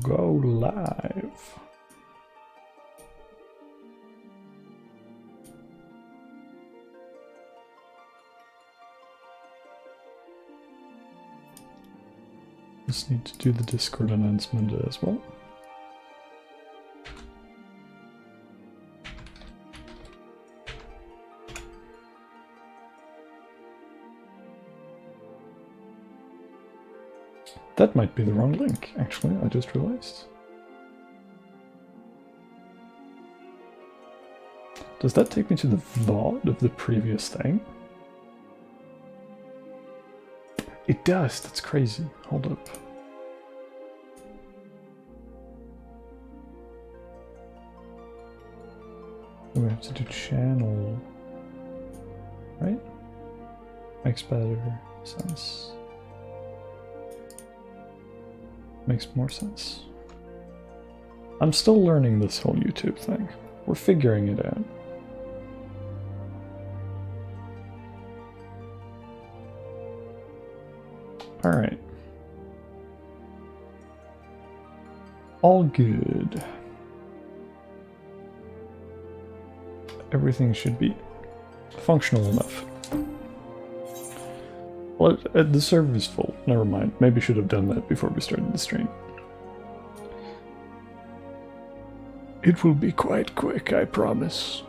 Go live. Just need to do the Discord announcement as well. That might be the wrong link, actually, I just realized. Does that take me to the VOD of the previous thing? It does, that's crazy. Hold up. We have to do channel, right? Makes better sense. Makes more sense. I'm still learning this whole YouTube thing. We're figuring it out. Alright. All good. Everything should be functional enough. Well, the server is full. Never mind. Maybe should have done that before we started the stream. It will be quite quick, I promise.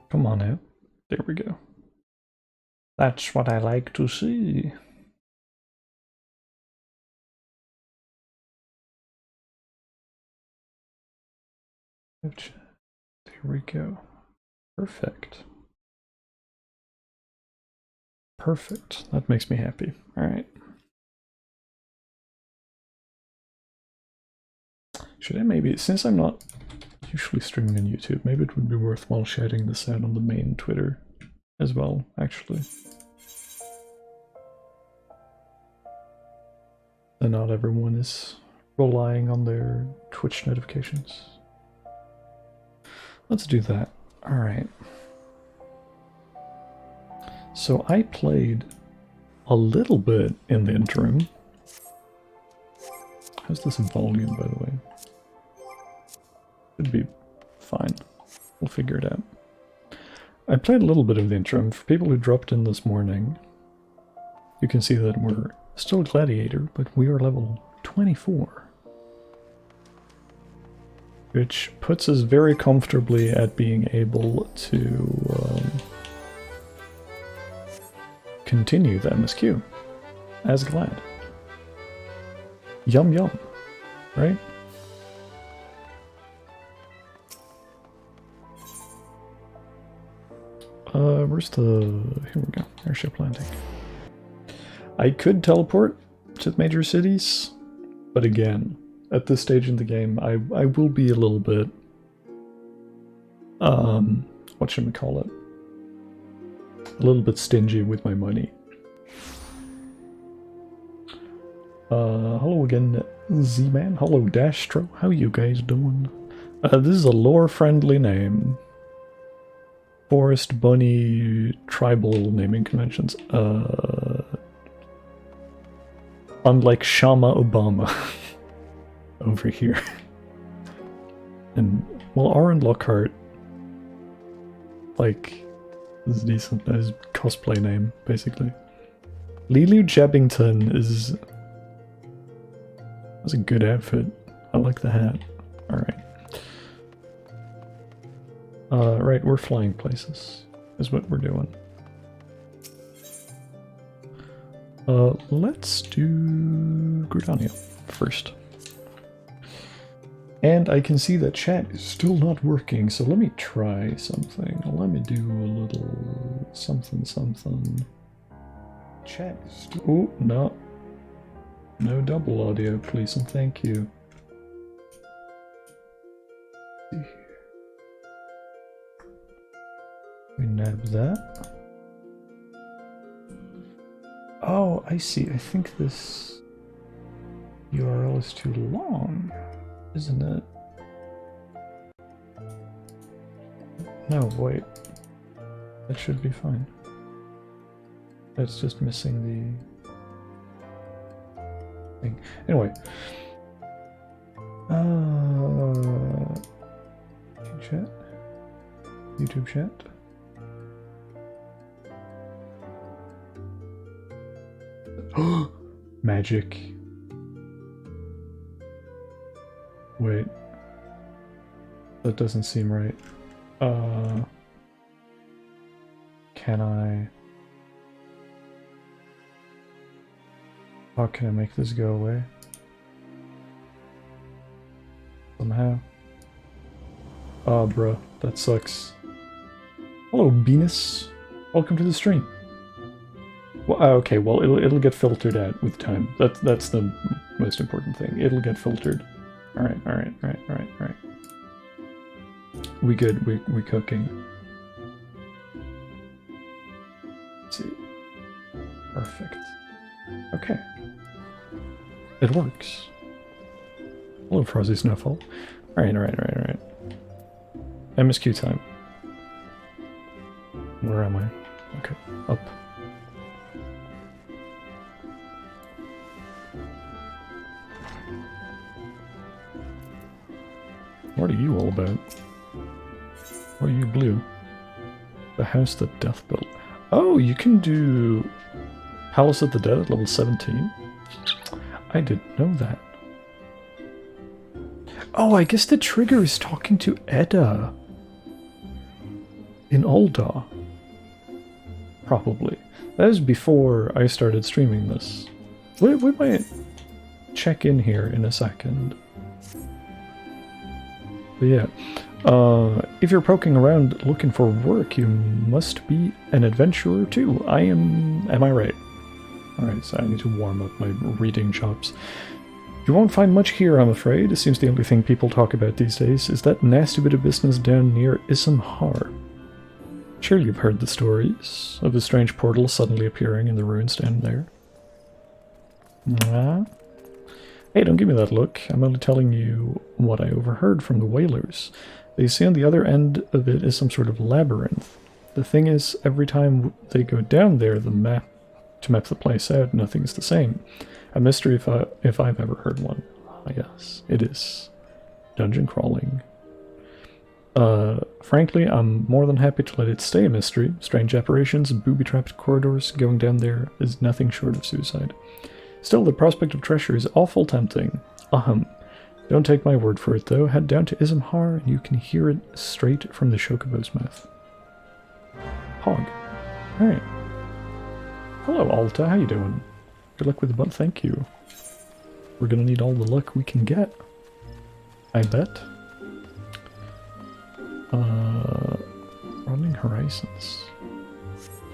Come on now. There we go. That's what I like to see. There we go. Perfect. Perfect. That makes me happy. Alright. Should I maybe, since I'm not usually streaming on YouTube, maybe it would be worthwhile shouting this out on the main Twitter as well, actually. And not everyone is relying on their Twitch notifications. Let's do that. Alright. So I played a little bit in the interim. How's this volume, by the way? Should be fine. We'll figure it out. I played a little bit of the interim. For people who dropped in this morning, you can see that we're still Gladiator, but we are level 24. Which puts us very comfortably at being able to continue the MSQ as Glad. Yum yum, right? Where's the... here we go, airship landing. I could teleport to the major cities, but again, at this stage in the game, I will be a little bit... what should we call it? A little bit stingy with my money. Hello again, Z-Man. Hello, Dastro. How you guys doing? This is a lore-friendly name. Forest Bunny tribal naming conventions. Unlike Shama Obama over here. And, well, Aaron Lockhart, like, is decent as cosplay name, basically. Lilu Jabbington is... that's a good outfit. I like the hat. Alright. Right, we're flying places, is what we're doing. Let's do Gridania first. And I can see that chat is still not working, so let me try something. Let me do a little something something. Chat is still... oh, no. No double audio, please and thank you. We nab that. Oh, I see. I think this URL is too long, isn't it? No, wait. That should be fine. That's just missing the thing. Anyway. Chat? YouTube chat? Magic. Wait. That doesn't seem right. Can I... How can I make this go away? Somehow. Oh, bruh. That sucks. Hello, Venus. Welcome to the stream. Well, okay, well, it'll get filtered out with time. That's the most important thing. It'll get filtered. Alright. We good. We cooking. Let's see. Perfect. Okay. It works. Hello, Frosty Snowfall. Alright. MSQ time. Where am I? Okay, up. What are you all about? What are you, blue? The house that Death built. Oh, you can do Palace of the Dead at level 17? I didn't know that. Oh, I guess the trigger is talking to Edda. In Ul'dah. Probably. That was before I started streaming this. We might check in here in a second. But yeah, if you're poking around looking for work, you must be an adventurer too. Am I right? Alright, so I need to warm up my reading chops. You won't find much here, I'm afraid. It seems the only thing people talk about these days is that nasty bit of business down near Isam. Sure, you've heard the stories of the strange portal suddenly appearing in the ruins down there. Hey, don't give me that look. I'm only telling you what I overheard from the whalers. They say on the other end of it is some sort of labyrinth. The thing is, every time they go down there, to map the place out, nothing's the same. A mystery if I've ever heard one. Ah, yes, it is. Dungeon crawling. Frankly, I'm more than happy to let it stay a mystery. Strange apparitions and booby-trapped corridors going down there is nothing short of suicide. Still, the prospect of treasure is awful tempting. Don't take my word for it, though. Head down to Isam and you can hear it straight from the Shokubo's mouth. Hog. Alright. Hello, Alta. How you doing? Good luck with the butt. Thank you. We're gonna need all the luck we can get. I bet. Running Horizons.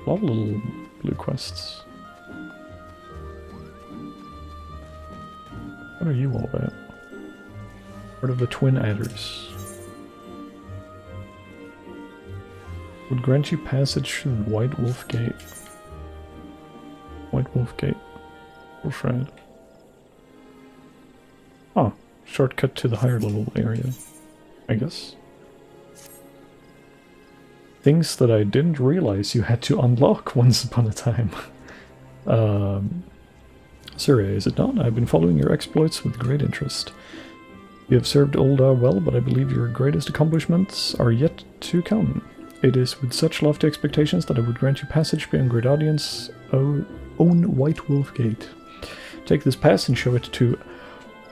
A lot of little blue quests. What are you all about? Part of the Twin Adders. Would grant you passage through the White Wolf Gate. White Wolf Gate. Or Shroud. Oh, shortcut to the higher level area, I guess. Things that I didn't realize you had to unlock once upon a time. Surya, is it not? I've been following your exploits with great interest. You have served Ul'dah well, but I believe your greatest accomplishments are yet to come. It is with such lofty expectations that I would grant you passage beyond great audience own White Wolf Gate. Take this pass and show it to...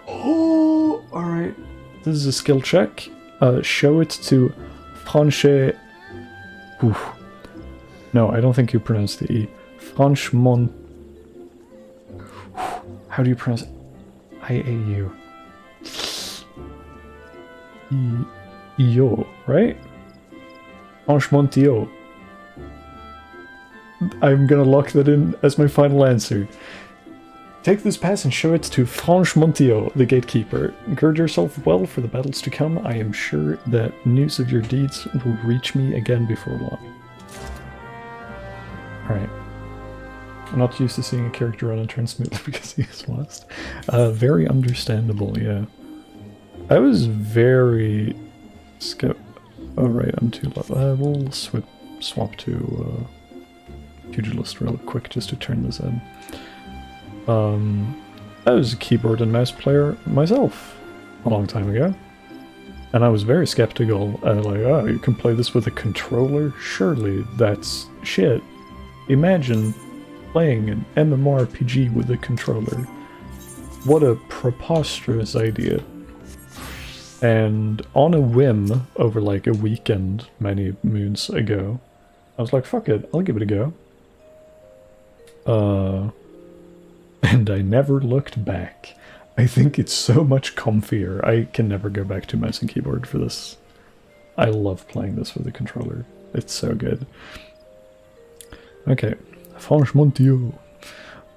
Oh, alright. This is a skill check. Show it to Franche... Oof. No, I don't think you pronounce the E. Franchement... How do you pronounce it? I-A-U. Yo, right? Franchemontio. I'm gonna lock that in as my final answer. Take this pass and show it to Franchemontio, the gatekeeper. Gird yourself well for the battles to come. I am sure that news of your deeds will reach me again before long. Alright. I'm not used to seeing a character run and turn smoothly because he is lost. Very understandable, yeah. I was very oh right, I'm too low. We'll swap to Pugilist real quick just to turn this in. I was a keyboard and mouse player myself a long time ago. And I was very skeptical. Like, oh, you can play this with a controller? Surely that's shit. Imagine playing an MMORPG with a controller. What a preposterous idea. And on a whim, over like a weekend many moons ago, I was like, fuck it, I'll give it a go. And I never looked back. I think it's so much comfier. I can never go back to mouse and keyboard for this. I love playing this with a controller. It's so good. Okay. Franchement, Dieu.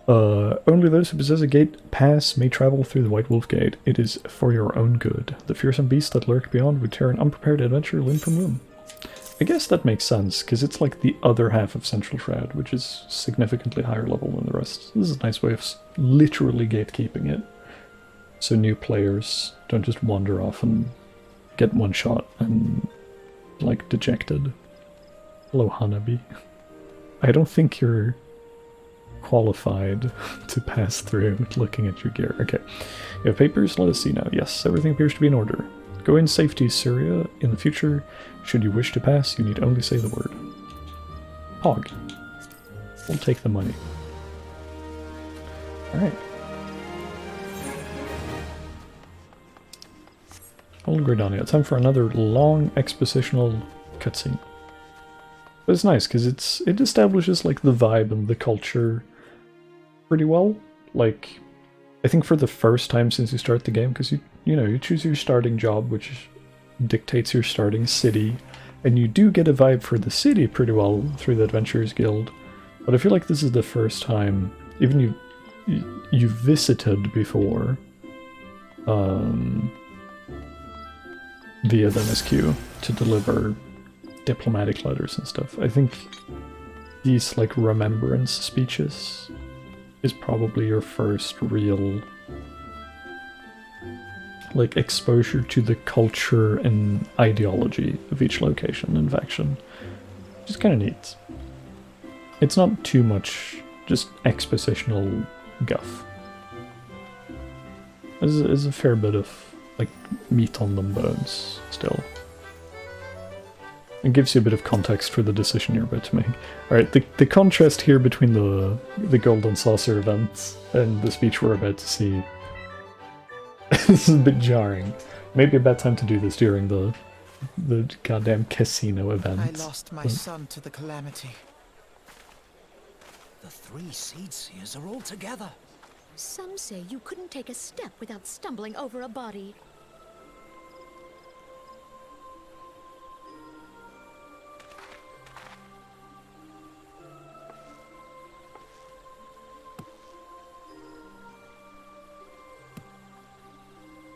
Only those who possess a gate pass may travel through the White Wolf Gate. It is for your own good. The fearsome beasts that lurk beyond would tear an unprepared adventurer limb from limb. I guess that makes sense, because it's like the other half of Central Shroud, which is significantly higher level than the rest. This is a nice way of literally gatekeeping it. So new players don't just wander off and get one shot and, like, dejected. Hello, Hanabi. I don't think you're qualified to pass through looking at your gear. Okay. You have papers? Let us see now. Yes, everything appears to be in order. Go in safety, Syria. In the future, should you wish to pass, you need only say the word. Hog. We'll take the money. Alright. Old Gridania. Time for another long expositional cutscene. But it's nice because it establishes like the vibe and the culture pretty well. Like, I think for the first time since you start the game, because you choose your starting job, which dictates your starting city, and you do get a vibe for the city pretty well through the Adventurers Guild. But I feel like this is the first time, even you visited before, via the MSQ to deliver diplomatic letters and stuff. I think these like remembrance speeches is probably your first real like exposure to the culture and ideology of each location and faction. Which is kind of neat. It's not too much just expositional guff. There's a fair bit of like meat on them bones still. It gives you a bit of context for the decision you're about to make. Alright, the contrast here between the Golden Saucer event and the speech we're about to see this is a bit jarring. Maybe a bad time to do this during the goddamn casino event. I lost my son to the calamity. The 3 Seed Seers are all together. Some say you couldn't take a step without stumbling over a body.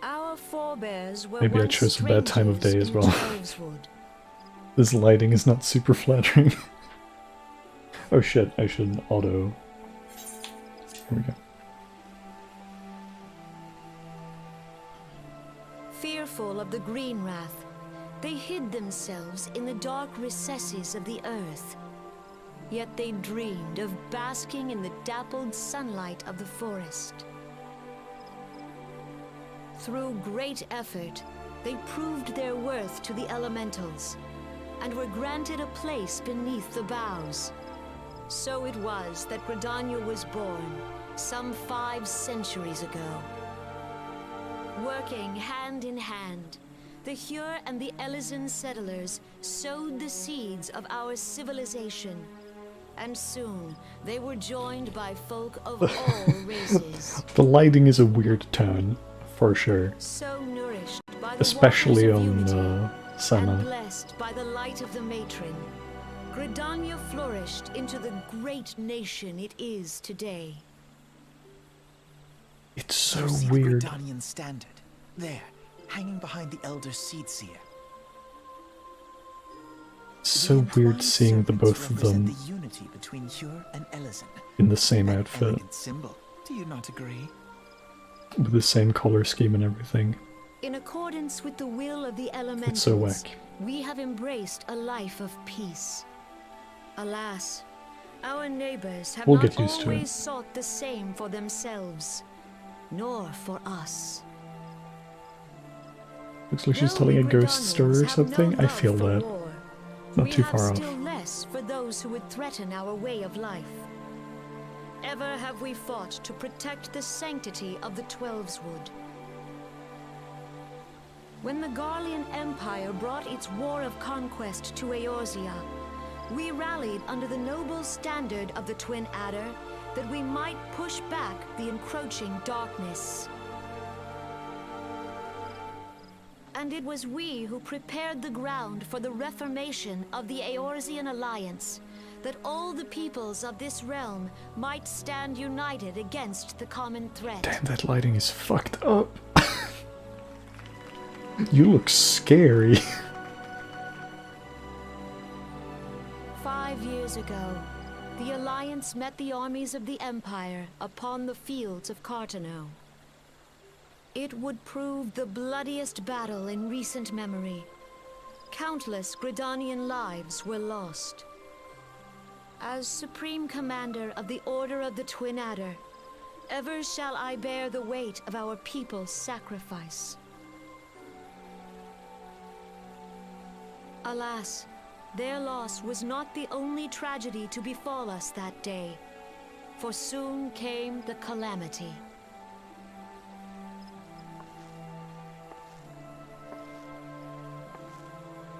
Our forebears were Maybe I chose a bad time of day as well. This lighting is not super flattering. Oh shit, I should auto. Here we go. Fearful of the Green Wrath, they hid themselves in the dark recesses of the earth. Yet they dreamed of basking in the dappled sunlight of the forest. Through great effort, they proved their worth to the elementals, and were granted a place beneath the boughs. So it was that Gridania was born, some 5 centuries ago. Working hand in hand, the Hyur and the Elysian settlers sowed the seeds of our civilization, and soon they were joined by folk of all races. The lighting is a weird tone, for sure. So nourished by the especially waters of on unity, Sana. and blessed by the light of the matron, Gridania flourished into the great nation it is today. It's so You see the weird. Gridanian standard, there, hanging behind the Elder Seed Seer. so weird seeing the both of them the unity between Hjur and Ellison. in the same An outfit, elegant symbol. Do you not agree? with the same color scheme and everything. In accordance with the will of the It's elementals, so whack. we have embraced a life of peace. Alas, our neighbors have We'll not get used to it. always sought the same for themselves, nor for us. Looks like she's Though telling we a ghost story or Gridanians have something. no I feel love for that. war, Not we too have far off. still less for those who would threaten our way of life. Ever have we fought to protect the sanctity of the Twelveswood. When the Garlean Empire brought its war of conquest to Eorzea, we rallied under the noble standard of the Twin Adder that we might push back the encroaching darkness. And it was we who prepared the ground for the reformation of the Eorzean Alliance, that all the peoples of this realm might stand united against the common threat. Damn, that lighting is fucked up. You look scary. 5 years ago, the Alliance met the armies of the Empire upon the fields of Cartano. It would prove the bloodiest battle in recent memory. Countless Gridanian lives were lost. As Supreme Commander of the Order of the Twin Adder, ever shall I bear the weight of our people's sacrifice. Alas, their loss was not the only tragedy to befall us that day, for soon came the calamity.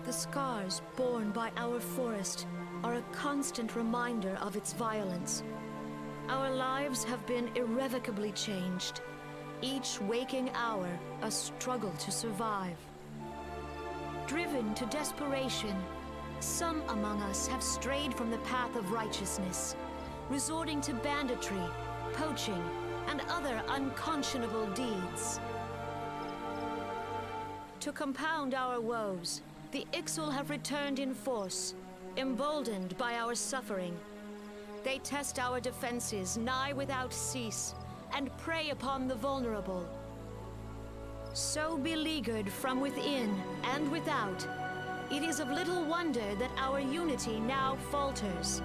The scars borne by our forest are a constant reminder of its violence. Our lives have been irrevocably changed, each waking hour a struggle to survive. Driven to desperation, some among us have strayed from the path of righteousness, resorting to banditry, poaching, and other unconscionable deeds. To compound our woes, the Ixal have returned in force, emboldened by our suffering. They test our defenses nigh without cease, and prey upon the vulnerable. So beleaguered from within and without, it is of little wonder that our unity now falters.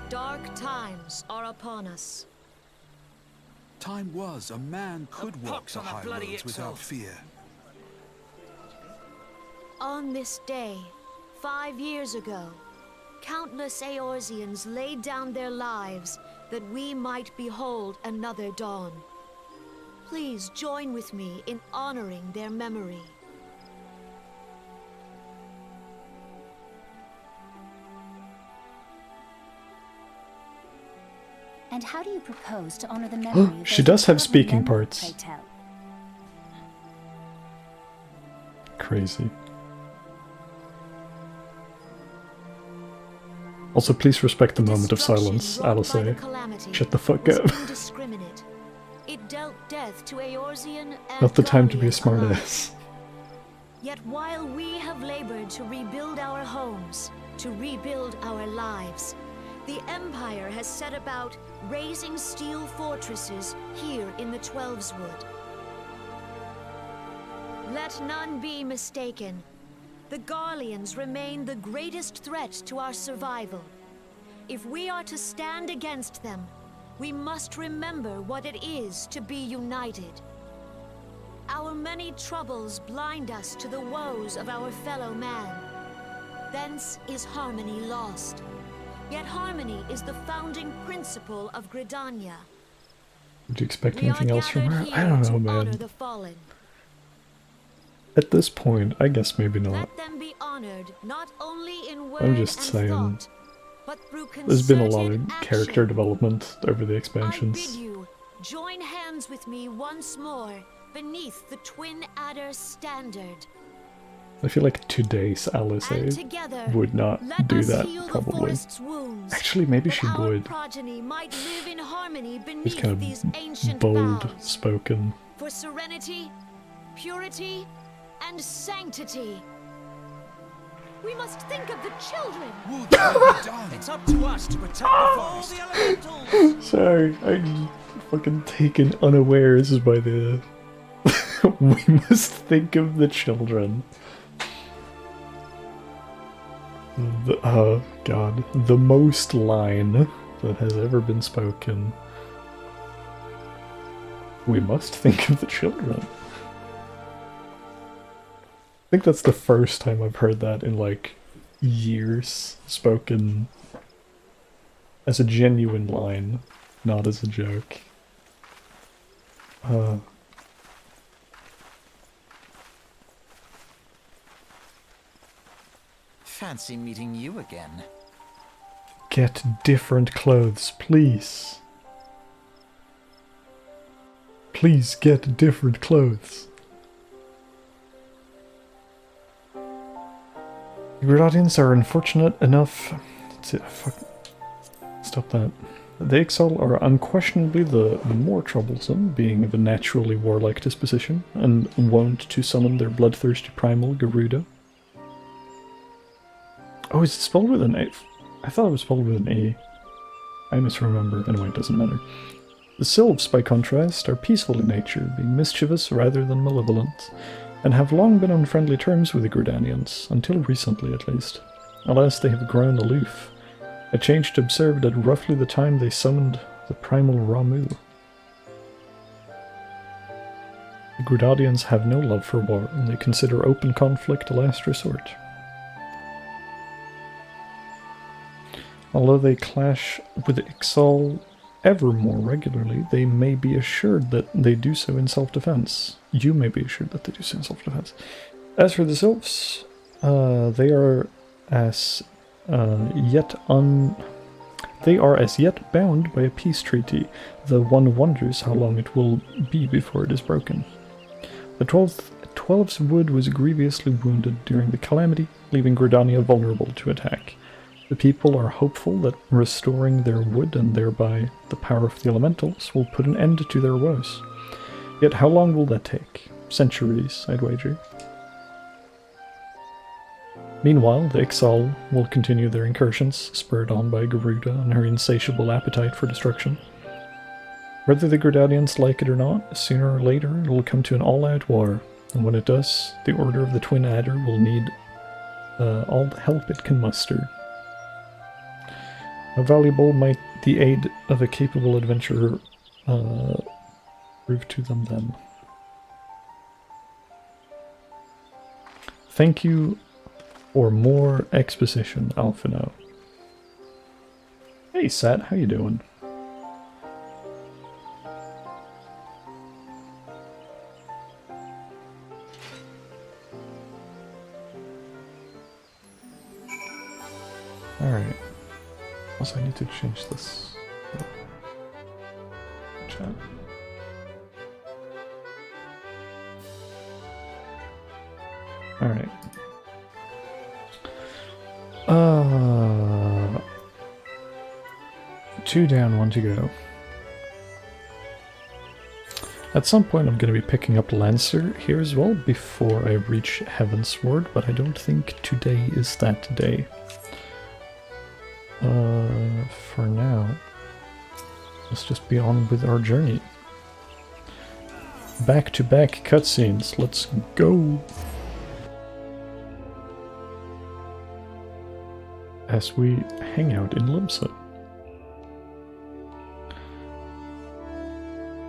Dark times are upon us. Time was a man could walk the high roads without fear. On this day, 5 years ago, countless Eorzeans laid down their lives that we might behold another dawn. Please join with me in honoring their memory. And how do you propose to honor the memory of She those does have who speaking remember, parts. pray tell? Crazy. Also, please respect the moment of silence, Alice. Shut the fuck up. It dealt death to Eorzean and Not the time to be a Garlean alike. smartass. Yet while we have labored to rebuild our homes, to rebuild our lives, the Empire has set about raising steel fortresses here in the Twelveswood. Let none be mistaken. The Garleans remain the greatest threat to our survival. If we are to stand against them, we must remember what it is to be united. Our many troubles blind us to the woes of our fellow man. Thence is harmony lost. Yet harmony is the founding principle of Gridania. Would you expect We are anything else from her? gathered I here don't to know, honor man. the fallen. At this point, I guess maybe not. Let them be honored not only in word I'm just and saying, thought, but through there's been a lot of concerted character action. development over the I expansions. bid you join hands with me once more beneath the Twin Adder standard. I feel like today's Alice And together, would not let do us that, heal the probably. forest's wounds, Actually, maybe that she our would. progeny might live in harmony It's beneath kind these of ancient bold boughs. spoken. For serenity, purity, and sanctity. We must think of the children! Would be done. It's up to us to protect the forest. All the elementals! Sorry, I'm fucking taken unawares by the... We must think of the children. Oh god. The most line that has ever been spoken. We must think of the children. I think that's the first time I've heard that in like years spoken as a genuine line, not as a joke. Fancy meeting you again. Get different clothes, please. Please get different clothes. The Gradatians are unfortunate enough to... Fuck. Stop that. The Ixal are unquestionably the more troublesome, being of a naturally warlike disposition, and wont to summon their bloodthirsty primal Garuda. Oh, is it spelled with an A? I thought it was spelled with an A. I misremember. Anyway, it doesn't matter. The Sylphs, by contrast, are peaceful in nature, being mischievous rather than malevolent, and have long been on friendly terms with the Gradanians, until recently at least. Alas, they have grown aloof, a change observed at roughly the time they summoned the primal Ramu. The Gradanians have no love for war, and they consider open conflict a last resort. Although they clash with Ixal ever more regularly, they may be assured that they do so in self-defense. You may be assured that they do so in self-defense. As for the Sylphs, they are as yet bound by a peace treaty, though one wonders how long it will be before it is broken. The Twelfth's wood was grievously wounded during the calamity, leaving Gridania vulnerable to attack. The people are hopeful that restoring their wood and thereby the power of the elementals will put an end to their woes. Yet how long will that take? Centuries, I'd wager. Meanwhile, the Ixal will continue their incursions, spurred on by Garuda and her insatiable appetite for destruction. Whether the Gradanians like it or not, sooner or later it will come to an all-out war, and when it does, the Order of the Twin Adder will need all the help it can muster. How valuable might the aid of a capable adventurer prove to them then? Thank you for more exposition, Alphino. Hey Sat, how you doing? Alright. Also, I need to change this chat. Alright. 2 down, 1 to go. At some point I'm going to be picking up Lancer here as well before I reach Heavensward, but I don't think today is that day. For now, let's just be on with our journey. Back-to-back cutscenes, let's go! As we hang out in Limsa.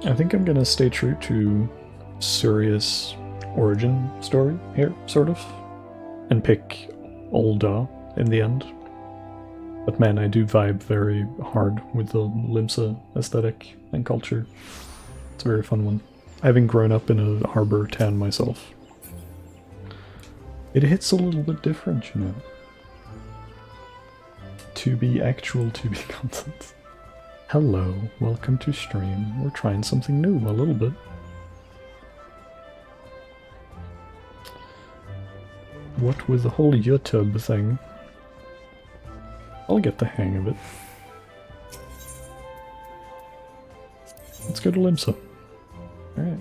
I think I'm gonna stay true to Suria's origin story here, sort of, and pick Ulda in the end. But man, I do vibe very hard with the Limsa aesthetic and culture. It's a very fun one. Having grown up in a harbor town myself. It hits a little bit different, you know. To be content. Hello, welcome to stream. We're trying something new a little bit. What with the whole YouTube thing? I'll get the hang of it. Let's go to Limsa. Alright.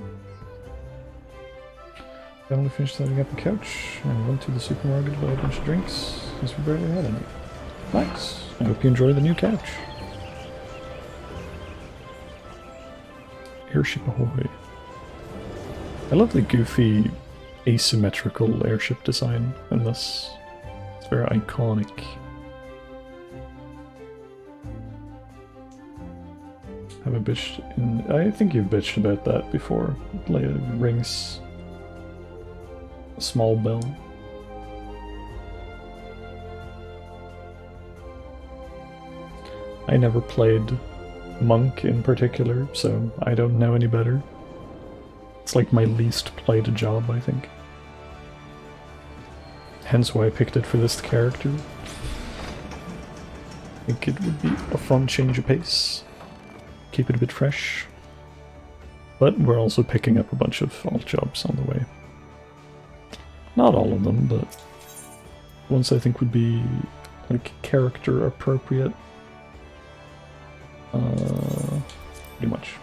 I only finished setting up the couch and went to the supermarket to buy a bunch of drinks, since we barely had any. Nice. I hope you enjoy the new couch. Airship ahoy. I love the goofy, asymmetrical airship design in this. It's very iconic. Have I bitched in... I think you've bitched about that before. Like, it rings a small bell. I never played Monk in particular, so I don't know any better. It's like my least played job, I think. Hence why I picked it for this character. I think it would be a fun change of pace. Keep it a bit fresh. But we're also picking up a bunch of alt jobs on the way. Not all of them, but ones I think would be like character appropriate. Pretty much.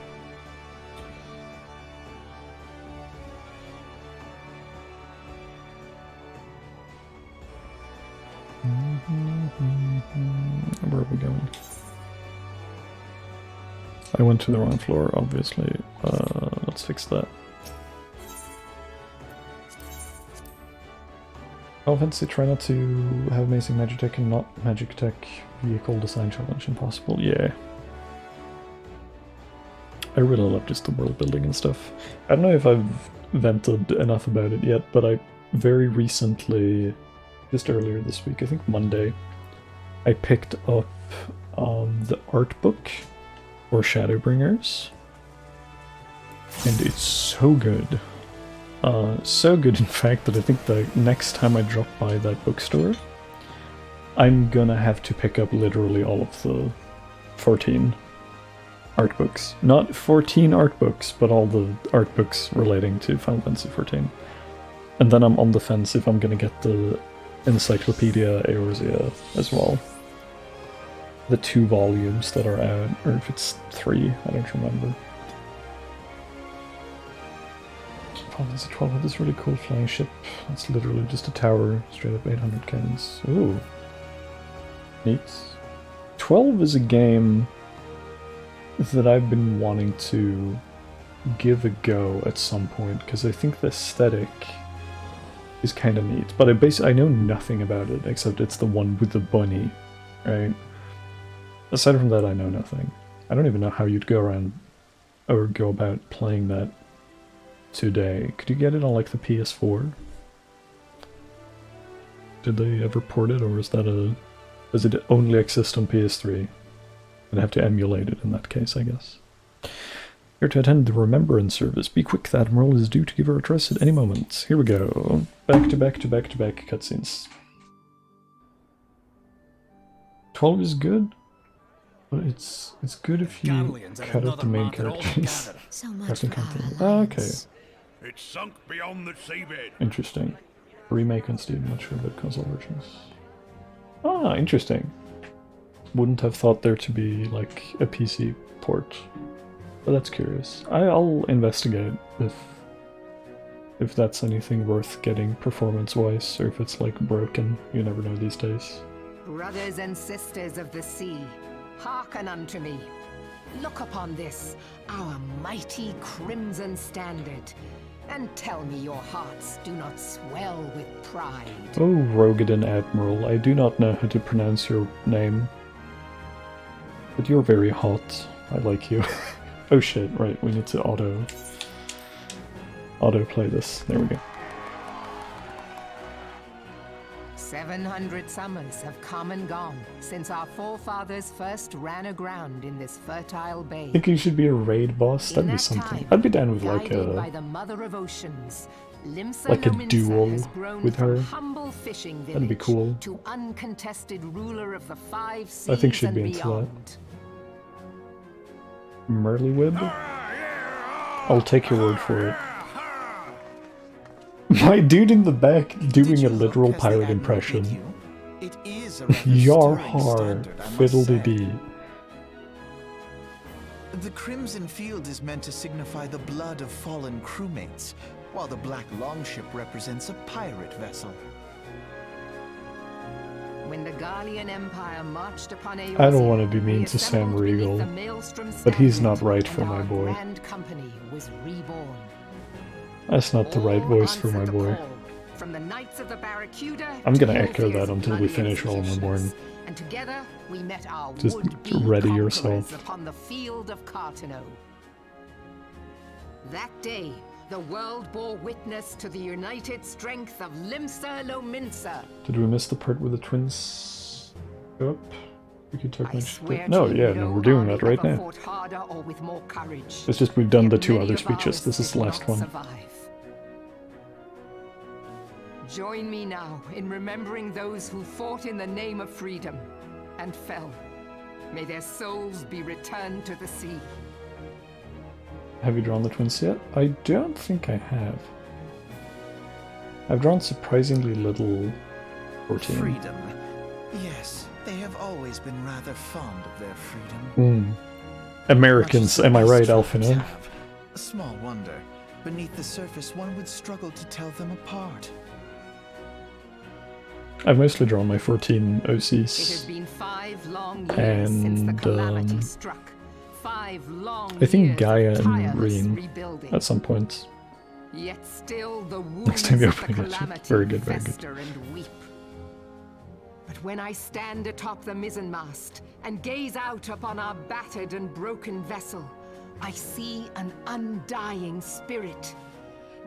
Where are we going? I went to the wrong floor, obviously. Let's fix that. Oh, fancy, try not to have amazing magic tech and not magic tech vehicle design challenge impossible. Yeah. I really love just the world building and stuff. I don't know if I've vented enough about it yet, but I very recently, just earlier this week, I think Monday, I picked up the art book for Shadowbringers, and it's so good. So good, in fact, that I think the next time I drop by that bookstore, I'm gonna have to pick up literally all of the 14 art books. Not 14 art books, but all the art books relating to Final Fantasy XIV. And then I'm on the fence if I'm gonna get the Encyclopedia Eorzea as well. The 2 volumes that are out, or if it's 3, I don't remember. Final Fantasy XII had this really cool flying ship. It's literally just a tower, straight up 800 cannons. Ooh. Neat. 12 is a game that I've been wanting to give a go at some point, because I think the aesthetic is kind of neat. But I know nothing about it, except it's the one with the bunny, right? Aside from that, I know nothing. I don't even know how you'd go around, or go about playing that today. Could you get it on like the PS4? Did they ever port it, or is that does it only exist on PS3? I'd have to emulate it in that case, I guess. Here to attend the Remembrance service. Be quick, the Admiral is due to give her address at any moment. Here we go. Back to back to back to back cutscenes. 12 is good, but it's good if you cut out the main characters. So much for our Oh, okay. It's sunk beyond the seabed. Interesting. Remake on Steam, not sure about console versions. Ah, interesting. Wouldn't have thought there to be like a PC port, but that's curious. I'll investigate if that's anything worth getting performance-wise, or if it's like broken. You never know these days. Brothers and sisters of the sea, hearken unto me. Look upon this, our mighty crimson standard, and tell me your hearts do not swell with pride. Oh, Rogadin Admiral, I do not know how to pronounce your name, but you're very hot. I like you. Oh shit, right, we need to auto play this. There we go. 700 summers have come and gone since our forefathers first ran aground in this fertile bay. I think you should be a raid boss. That'd be something. I'd be down with like by the mother of oceans, like a duel with her. Humble fishing That'd be cool. To uncontested ruler of the 5 seas I think she'd be and into beyond. that. Merlywib? I'll take your word for it. My dude in the back doing a literal pirate impression. It is a Yar har, fiddle-dee-dee. The crimson field is meant to signify the blood of fallen crewmates, while the black longship represents a pirate vessel. When the Gallian Empire marched upon Aosi, I don't want to be mean to Sam Riegel, but he's not right for my boy. Grand company was reborn. That's not the right voice for my boy. From the Knights of the Barracuda, I'm gonna echo that until we finish All Reborn. And together we met our Just would-be ready conquerors yourself. upon the field of Cartano. That day, the world bore witness to the united strength of Limsa Lominsa. Did we miss the part with the twins? Up. We could talk I about swear No, to you, yeah, no, we're doing army that right ever now. fought harder or with more courage. It's just we've done Yet the two many other of speeches. ours This is the did last not one. survive. Join me now in remembering those who fought in the name of freedom and fell. May their souls be returned to the sea. Have you drawn the twins yet? I don't think I have. I've drawn surprisingly little 14. Freedom. Yes, they have always been rather fond of their freedom. Americans, am I right, Alfino? Have. Small wonder. Beneath the surface, one would struggle to tell them apart. I've mostly drawn my 14 It has OCs. been 5 long years since the calamity struck. 5 long I think years Gaia of and tireless Reen rebuilding. at some point. Yet still the Next time wounds you of the open it, calamity very good, very good. fester and weep. But when I stand atop the mizzenmast and gaze out upon our battered and broken vessel, I see an undying spirit.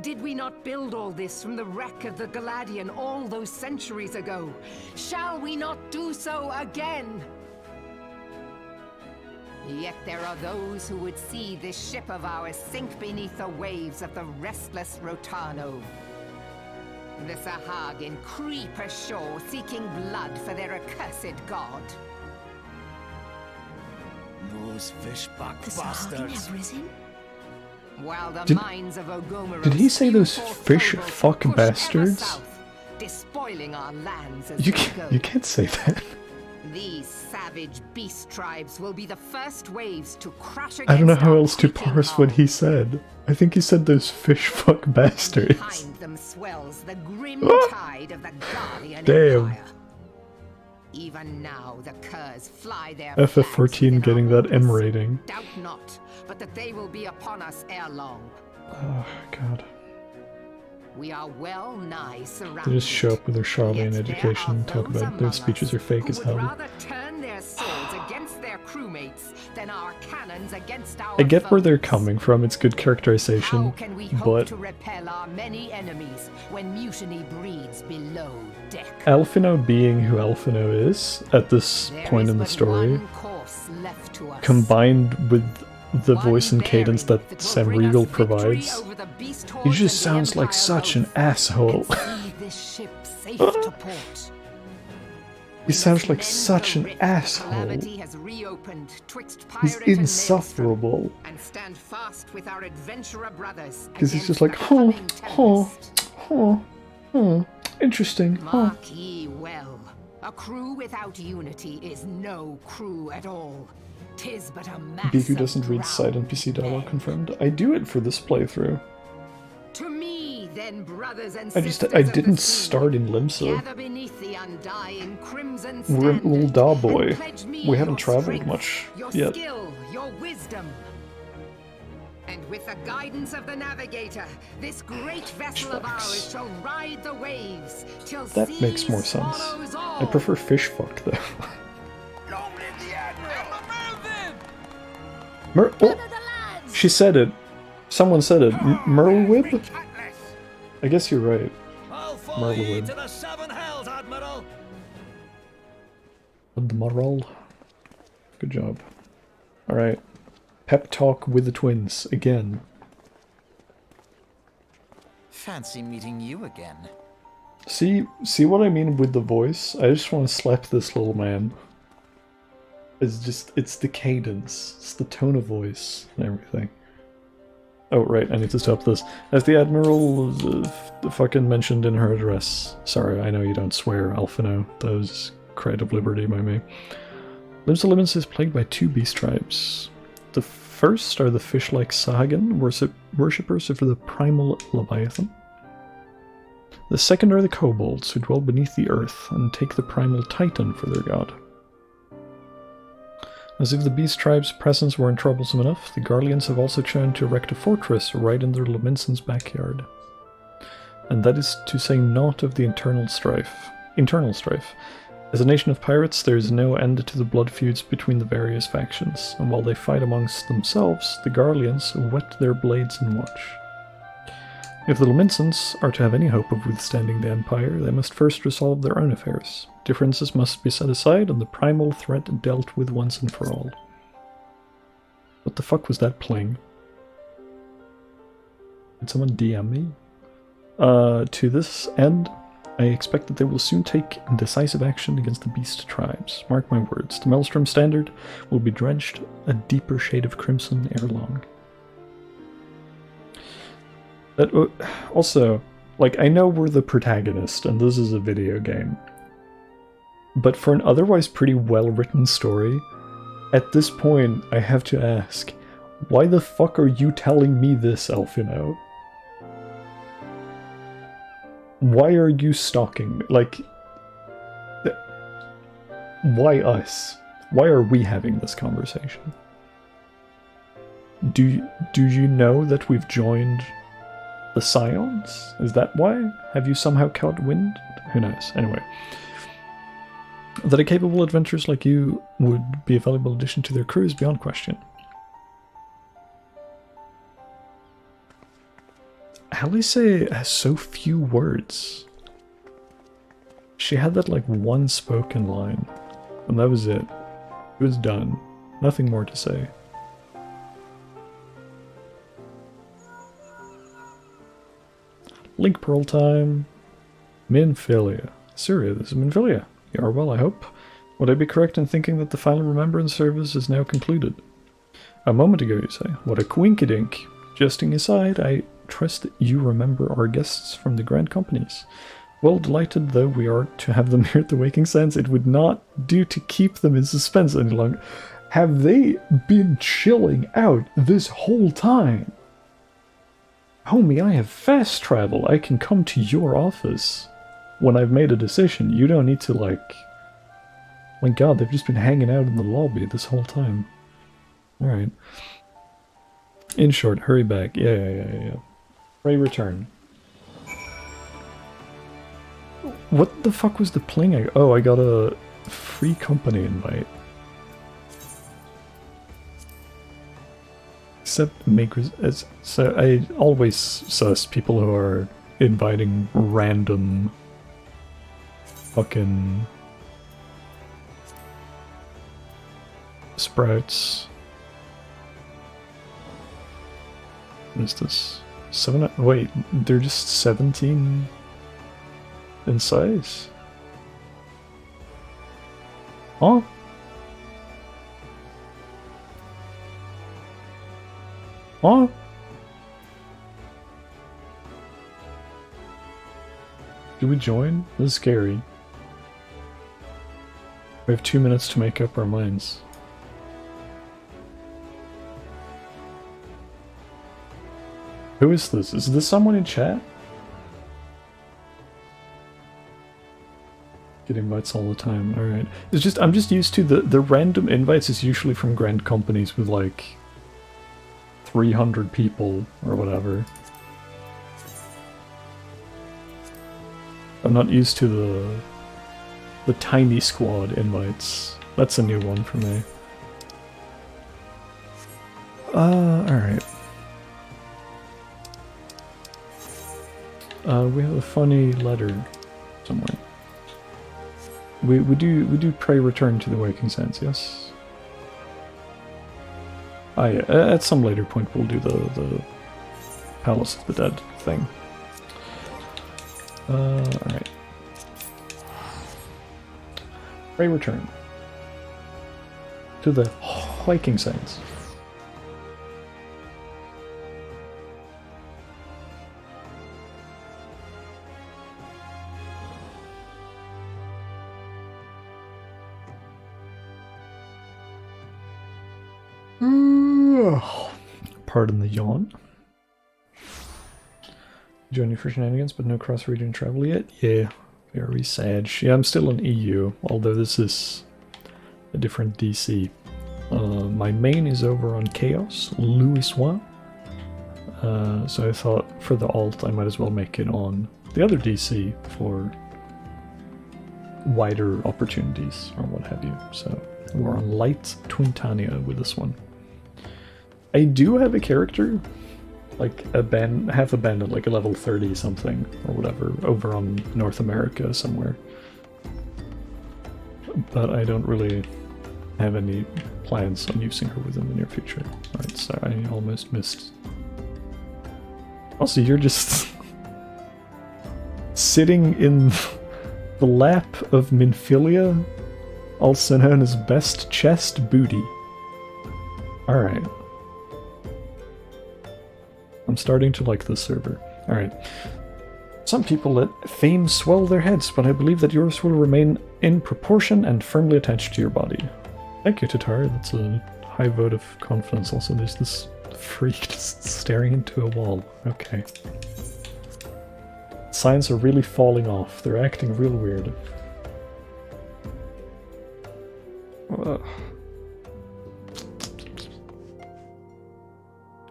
Did we not build all this from the wreck of the Galadian all those centuries ago? Shall we not do so again? Yet there are those who would see this ship of ours sink beneath the waves of the restless Rotano. The Sahagin creep ashore seeking blood for their accursed god. Those fishbuck The Sahagin have risen? While the Did- minds of Ogomeros did he say those spew forth fish kobolds fuck push ever bastards? south, despoiling our lands as You they go. can't say that. These savage beast tribes will be the first waves to crash against I don't know how our else to creaking parse what hull. he said. I think he said those fish fuck bastards. Behind them swells the grim tide of the Guardian Damn. Empire. Even now the curs fly their FF14 flags within getting our that M waters. rating. Doubt not, but that they will be upon us ere long. Oh, God. We are well nigh surrounded. They just show up with their Charlemagne Yet there education are and talk those about their among speeches us are fake who as would hell. rather turn their swords against their crewmates than our cannons against our I get where they're foes. coming from, it's good How characterization, can we hope but to repel our many enemies when mutiny breeds below deck? Alfino being who Alfino is at this There point is in the but story, one course left to us. combined with the One voice and bearing cadence that will Sam bring us Riegel victory provides, over the beast he hordes just and the sounds like Empire such an both, asshole. and see this ship safe to port. He sounds like Mend such the an rift the asshole. calamity has reopened twixt He's pirate and insufferable. maelstrom, and stand fast with our adventurer brothers Because he's against just like, the huh, coming huh, tempest. interesting, huh. Mark ye well, a crew without unity is no crew at all. 'Tis but a mass Biku of doesn't read side drowned NPC dialogue men. confirmed. I do it for this playthrough. To me, then, brothers and I sisters I of the didn't sea, start in Limsa. gather beneath the undying crimson We're an standard old da and boy. pledge me We haven't your traveled strength, much your yet. skill, your wisdom. And with the guidance of the navigator, this great vessel of Flashbacks. ours shall ride the waves till That sea makes more sense. swallows all. I prefer fish fuck though. Long live the Admiral! Oh, she said it. Someone said it. Merlewib? I guess you're right. I'll follow ye Merlewib. to the seven hells, Admiral! Admiral. Good job. Alright. Pep talk with the twins again. Fancy meeting you again. See what I mean with the voice? I just want to slap this little man. It's the cadence, it's the tone of voice and everything. Oh right, I need to stop this. As the Admiral fucking mentioned in her address. Sorry, I know you don't swear, Alfino. That was credit of liberty by me. Limsa Limits is plagued by 2 beast tribes. The first are the fish-like Sahagan, worshippers of the primal Leviathan. The second are the kobolds, who dwell beneath the earth and take the primal Titan for their god. As if the beast tribe's presence weren't troublesome enough, the Garleans have also chosen to erect a fortress right in their Laminson's backyard. And that is to say naught of the internal strife. As a nation of pirates, there is no end to the blood feuds between the various factions, and while they fight amongst themselves, the Garleans whet their blades and watch. If the Laminsons are to have any hope of withstanding the Empire, they must first resolve their own affairs. Differences must be set aside, and the primal threat dealt with once and for all. What the fuck was that playing? Did someone DM me? To this end, I expect that they will soon take decisive action against the beast tribes. Mark my words, the Maelstrom Standard will be drenched a deeper shade of crimson ere long. Also, like, I know we're the protagonist, and this is a video game. But for an otherwise pretty well-written story, at this point, I have to ask, why the fuck are you telling me this, Elfino? Why are you stalking me? Like, why us? Why are we having this conversation? Do you know that we've joined the Scions? Is that why? Have you somehow caught wind? Who knows? Anyway. That a capable adventurers like you would be a valuable addition to their crew is beyond question. Alice has so few words. She had that like one spoken line, and that was it. It was done. Nothing more to say. Link Pearl time. Minfilia. Syria, this is Minfilia. You are well, I hope. Would I be correct in thinking that the final remembrance service is now concluded? A moment ago, you say. What a quinkydink. Jesting aside, I trust that you remember our guests from the Grand Companies. Well, delighted though we are to have them here at the Waking Sands, it would not do to keep them in suspense any longer. Have they been chilling out this whole time? Homie, I have fast travel. I can come to your office when I've made a decision. You don't need to, like... My god, they've just been hanging out in the lobby this whole time. Alright. In short, hurry back. Yeah. Pray return. What the fuck was the pling? Oh, I got a free company invite. Except makers... So I always sus people who are inviting random fucking sprouts. What is this? 7? Wait, they're just 17 in size? Huh? Huh? Do we join? This is scary. We have 2 minutes to make up our minds. Who is this? Is this someone in chat? Get invites all the time. Alright. It's just, I'm just used to the random invites is usually from grand companies with like 300 people or whatever. I'm not used to the tiny squad invites. That's a new one for me. Alright. We have a funny letter somewhere. We do pray return to the Waking Sands, yes? Ah yeah, at some later point we'll do the Palace of the Dead thing. Alright. Pray return to the Waking Sands. Pardon the yawn. Joining for shenanigans, but no cross-region travel yet? Yeah, very sad. Yeah, I'm still in EU, although this is a different DC. My main is over on Chaos, Louis-Soin. So I thought for the alt I might as well make it on the other DC for wider opportunities or what have you. So we're on Light Twintania with this one. I do have a character, like half abandoned, like a level 30 something or whatever, over on North America somewhere. But I don't really have any plans on using her within the near future. Right, so I almost missed. Also, you're just sitting in the lap of Minfilia, also known as Best Chest Booty. Alright. I'm starting to like this server. Alright. Some people let fame swell their heads, but I believe that yours will remain in proportion and firmly attached to your body. Thank you, Tatar. That's a high vote of confidence. Also, there's this freak just staring into a wall. Okay. Signs are really falling off. They're acting real weird.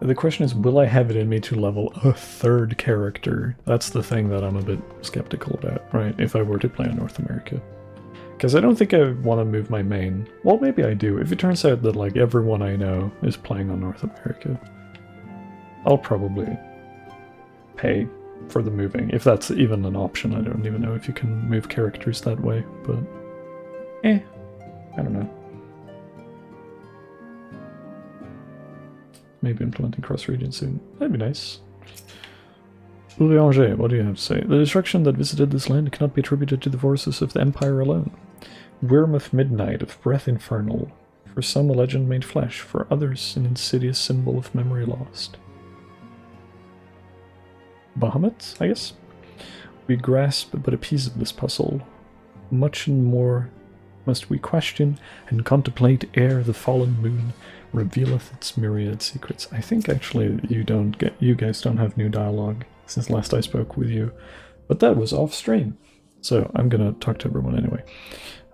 The question is, will I have it in me to level a third character? That's the thing that I'm a bit skeptical about, right? If I were to play on North America. Because I don't think I want to move my main. Well, maybe I do. If it turns out that like everyone I know is playing on North America, I'll probably pay for the moving. If that's even an option. I don't even know if you can move characters that way, but I don't know. Maybe implementing cross-region soon. That'd be nice. Urianger, what do you have to say? The destruction that visited this land cannot be attributed to the forces of the Empire alone. Worm of Midnight, of Breath Infernal. For some a legend made flesh, for others an insidious symbol of memory lost. Bahamut, I guess? We grasp but a piece of this puzzle. Much and more must we question and contemplate ere the fallen moon revealeth its myriad secrets. I think actually you guys don't have new dialogue since last I spoke with you, but that was off stream, so I'm gonna talk to everyone anyway.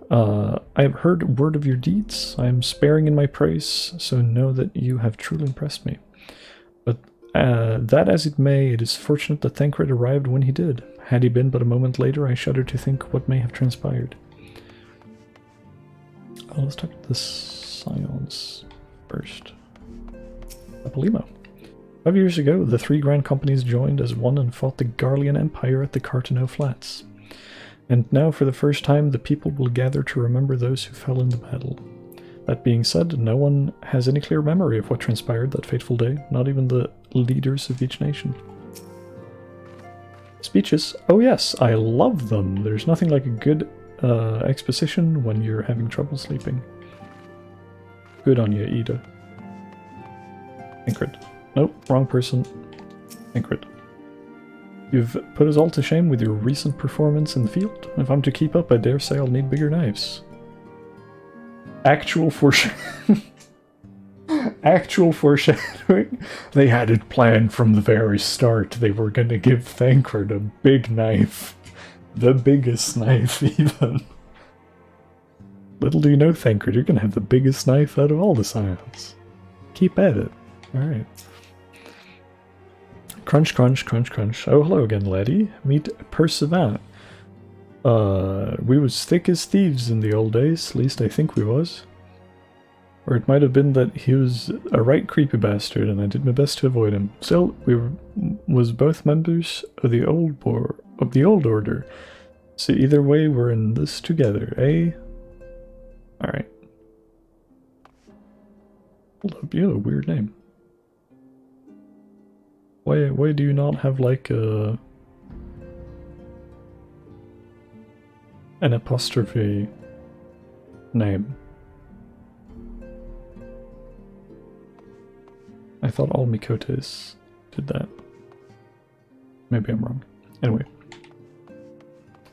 I have heard word of your deeds. I am sparing in my praise, so know that you have truly impressed me. But that as it may, it is fortunate that Thancred arrived when he did. Had he been but a moment later, I shudder to think what may have transpired. Let's talk to the Scions first. Apolimo. 5 years ago, the three grand companies joined as one and fought the Garlean Empire at the Cartano Flats. And now, for the first time, the people will gather to remember those who fell in the battle. That being said, no one has any clear memory of what transpired that fateful day, not even the leaders of each nation. Speeches? Oh yes, I love them! There's nothing like a good exposition when you're having trouble sleeping. Good on you, Ida. Ingrid. Nope, wrong person. Ingrid. You've put us all to shame with your recent performance in the field. If I'm to keep up, I dare say I'll need bigger knives. Actual foreshadowing. Actual foreshadowing. They had it planned from the very start. They were going to give Thancred a big knife. The biggest knife, even. Little do you know, Thancred, you're going to have the biggest knife out of all the Scions. Keep at it. Alright. Crunch, crunch, crunch, crunch. Oh, hello again, laddie. Meet Percevant. We was thick as thieves in the old days, at least I think we was. Or it might have been that he was a right creepy bastard and I did my best to avoid him. Still, was both members of the old order. So either way, we're in this together, eh? Alright. Hold up, you have a weird name. Why do you not have like an apostrophe name? I thought all Mikotas did that. Maybe I'm wrong. Anyway.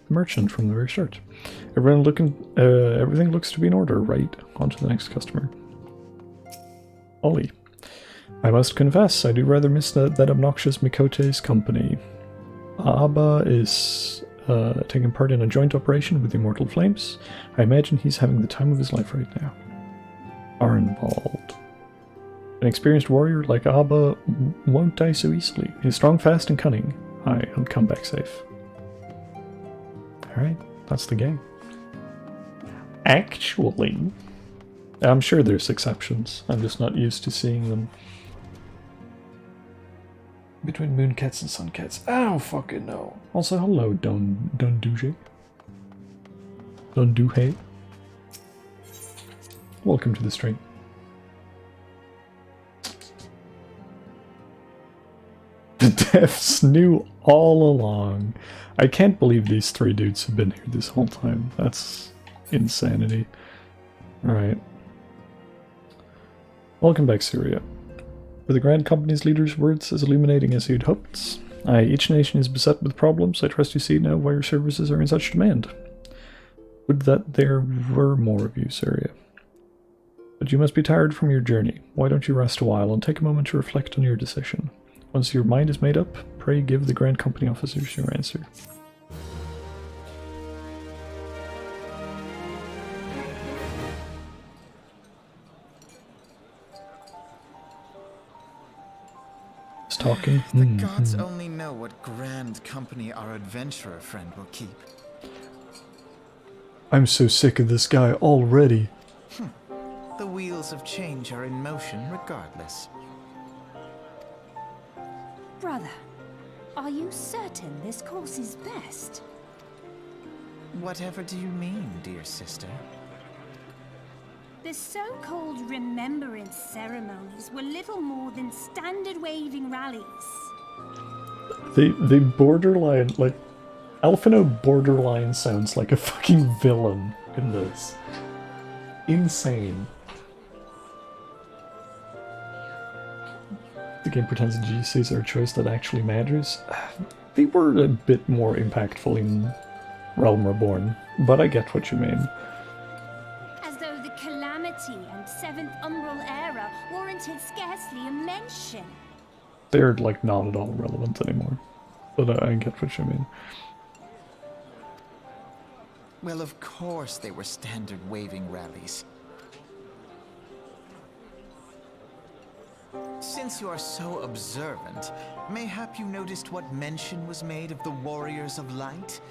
Merchant from the very start. Everything looks to be in order, right? On to the next customer. Ollie. I must confess, I do rather miss that obnoxious Mikote's company. Abba is taking part in a joint operation with the Immortal Flames. I imagine he's having the time of his life right now. Arnbald. An experienced warrior like Abba won't die so easily. He's strong, fast, and cunning. He'll come back safe. Alright, that's the game. Actually, I'm sure there's exceptions. I'm just not used to seeing them. Between moon cats and sun cats. I don't fucking know. Also, hello, Don Duje. Don Duhe. Welcome to the stream. The devs knew all along. I can't believe these three dudes have been here this whole time. That's insanity. Alright. Welcome back, Syria. Were the Grand Company's leader's words as illuminating as you'd hoped? Aye, each nation is beset with problems. I trust you see now why your services are in such demand. Would that there were more of you, Syria. But you must be tired from your journey. Why don't you rest a while and take a moment to reflect on your decision? Once your mind is made up, pray give the Grand Company officers your answer. Talking. The gods only know what Grand Company our adventurer friend will keep. I'm so sick of this guy already. The wheels of change are in motion regardless. Brother, are you certain this course is best? Whatever do you mean, dear sister? The so-called remembrance ceremonies were little more than standard waving rallies. They borderline, like, Alphino borderline sounds like a fucking villain in this. Insane. The game pretends that GCs are a choice that actually matters. They were a bit more impactful in Realm Reborn, but I get what you mean. And Seventh Umbral Era warranted scarcely a mention. They're, like, not at all relevant anymore. But I get what you mean. Well, of course they were standard waving rallies. Since you are so observant, mayhap you noticed what mention was made of the Warriors of Light?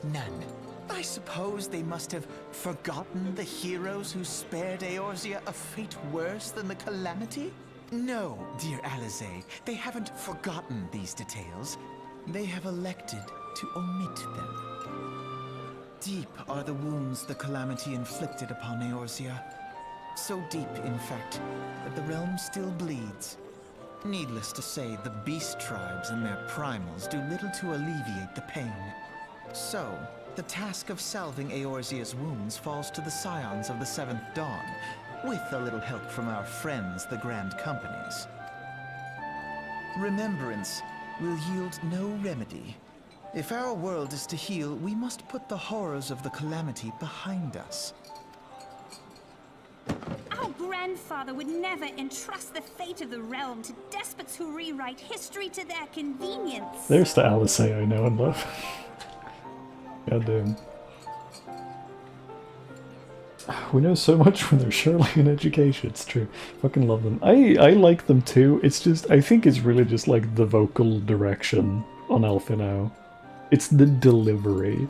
None. I suppose they must have forgotten the heroes who spared Eorzea a fate worse than the Calamity? No, dear Alizé, they haven't forgotten these details. They have elected to omit them. Deep are the wounds the Calamity inflicted upon Eorzea. So deep, in fact, that the realm still bleeds. Needless to say, the beast tribes and their primals do little to alleviate the pain. So, the task of salving Eorzea's wounds falls to the scions of the Seventh Dawn, with a little help from our friends, the Grand Companies. Remembrance will yield no remedy. If our world is to heal, we must put the horrors of the Calamity behind us. Our grandfather would never entrust the fate of the realm to despots who rewrite history to their convenience. There's the Alizé I know and love. Goddamn. We know so much when they're surely in education, it's true. Fucking love them. I like them too, it's just, I think it's really just like the vocal direction on Alphino. It's the delivery.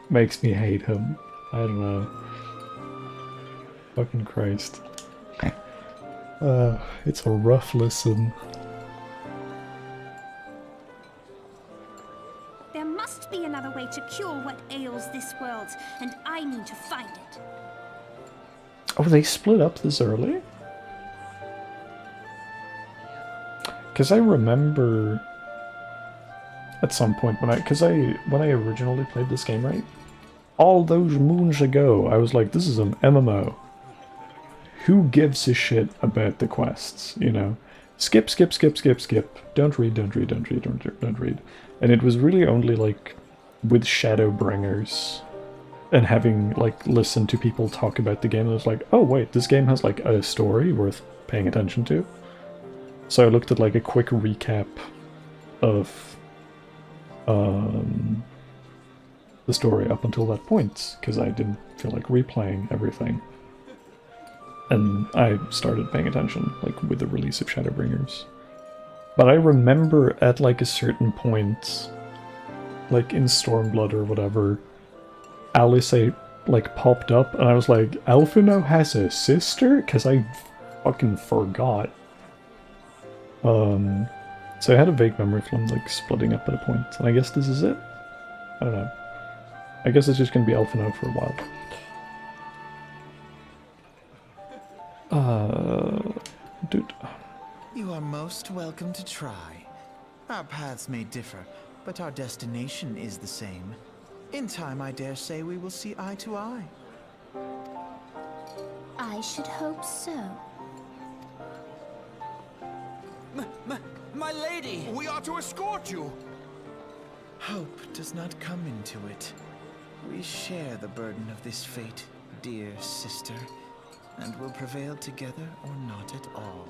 Makes me hate him. I don't know. Fucking Christ. It's a rough listen. There must be another way to cure what ails this world, and I need to find it. Oh, they split up this early? Because I remember at some point when I originally played this game, right? All those moons ago, I was like, this is an MMO. Who gives a shit about the quests, you know? Skip, skip, skip, skip, skip. Don't read, don't read, don't read, don't read. And it was really only, like, with Shadowbringers and having, like, listened to people talk about the game, and I was like, oh wait, this game has, like, a story worth paying attention to. So I looked at like a quick recap of the story up until that point, because I didn't feel like replaying everything. And I started paying attention, like, with the release of Shadowbringers. But I remember at, like, a certain point, like, in Stormblood or whatever, Alice, like, popped up, and I was like, Alphino has a sister? Because I fucking forgot. So I had a vague memory from, like, splitting up at a point, and I guess this is it? I don't know. I guess it's just gonna be Alphino for a while. Dude. You are most welcome to try. Our paths may differ, but our destination is the same. In time, I dare say we will see eye to eye. I should hope so. My lady! We are to escort you! Hope does not come into it. We share the burden of this fate, dear sister, and will prevail together or not at all.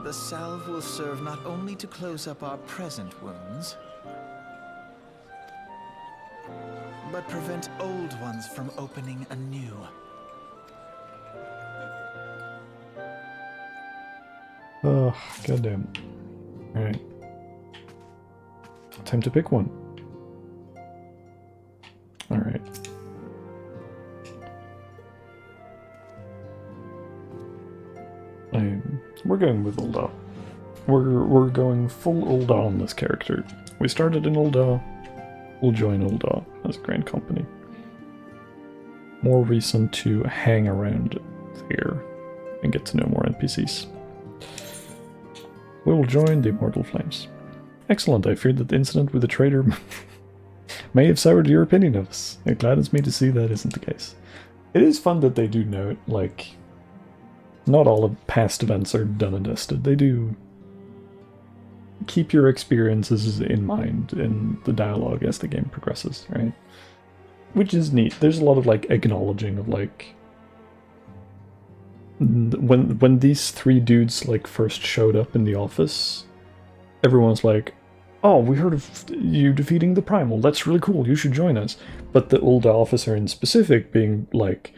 The salve will serve not only to close up our present wounds, but prevent old ones from opening anew. Oh, goddamn. Alright. Time to pick one. Alright. We're going with Ul'dah. We're going full Ul'dah on this character. We started in Ul'dah, we'll join Ul'dah as Grand Company. More reason to hang around here and get to know more NPCs. We will join the Immortal Flames. Excellent, I feared that the incident with the traitor may have soured your opinion of us. It gladdens me to see that isn't the case. It is fun that they do note, like, not all of past events are done and dusted. They do keep your experiences in mind in the dialogue as the game progresses, right? Which is neat. There's a lot of, like, acknowledging of, like, when these three dudes, like, first showed up in the office, everyone's like, oh, we heard of you defeating the Primal, that's really cool, you should join us. But the Ul'dah officer in specific being like,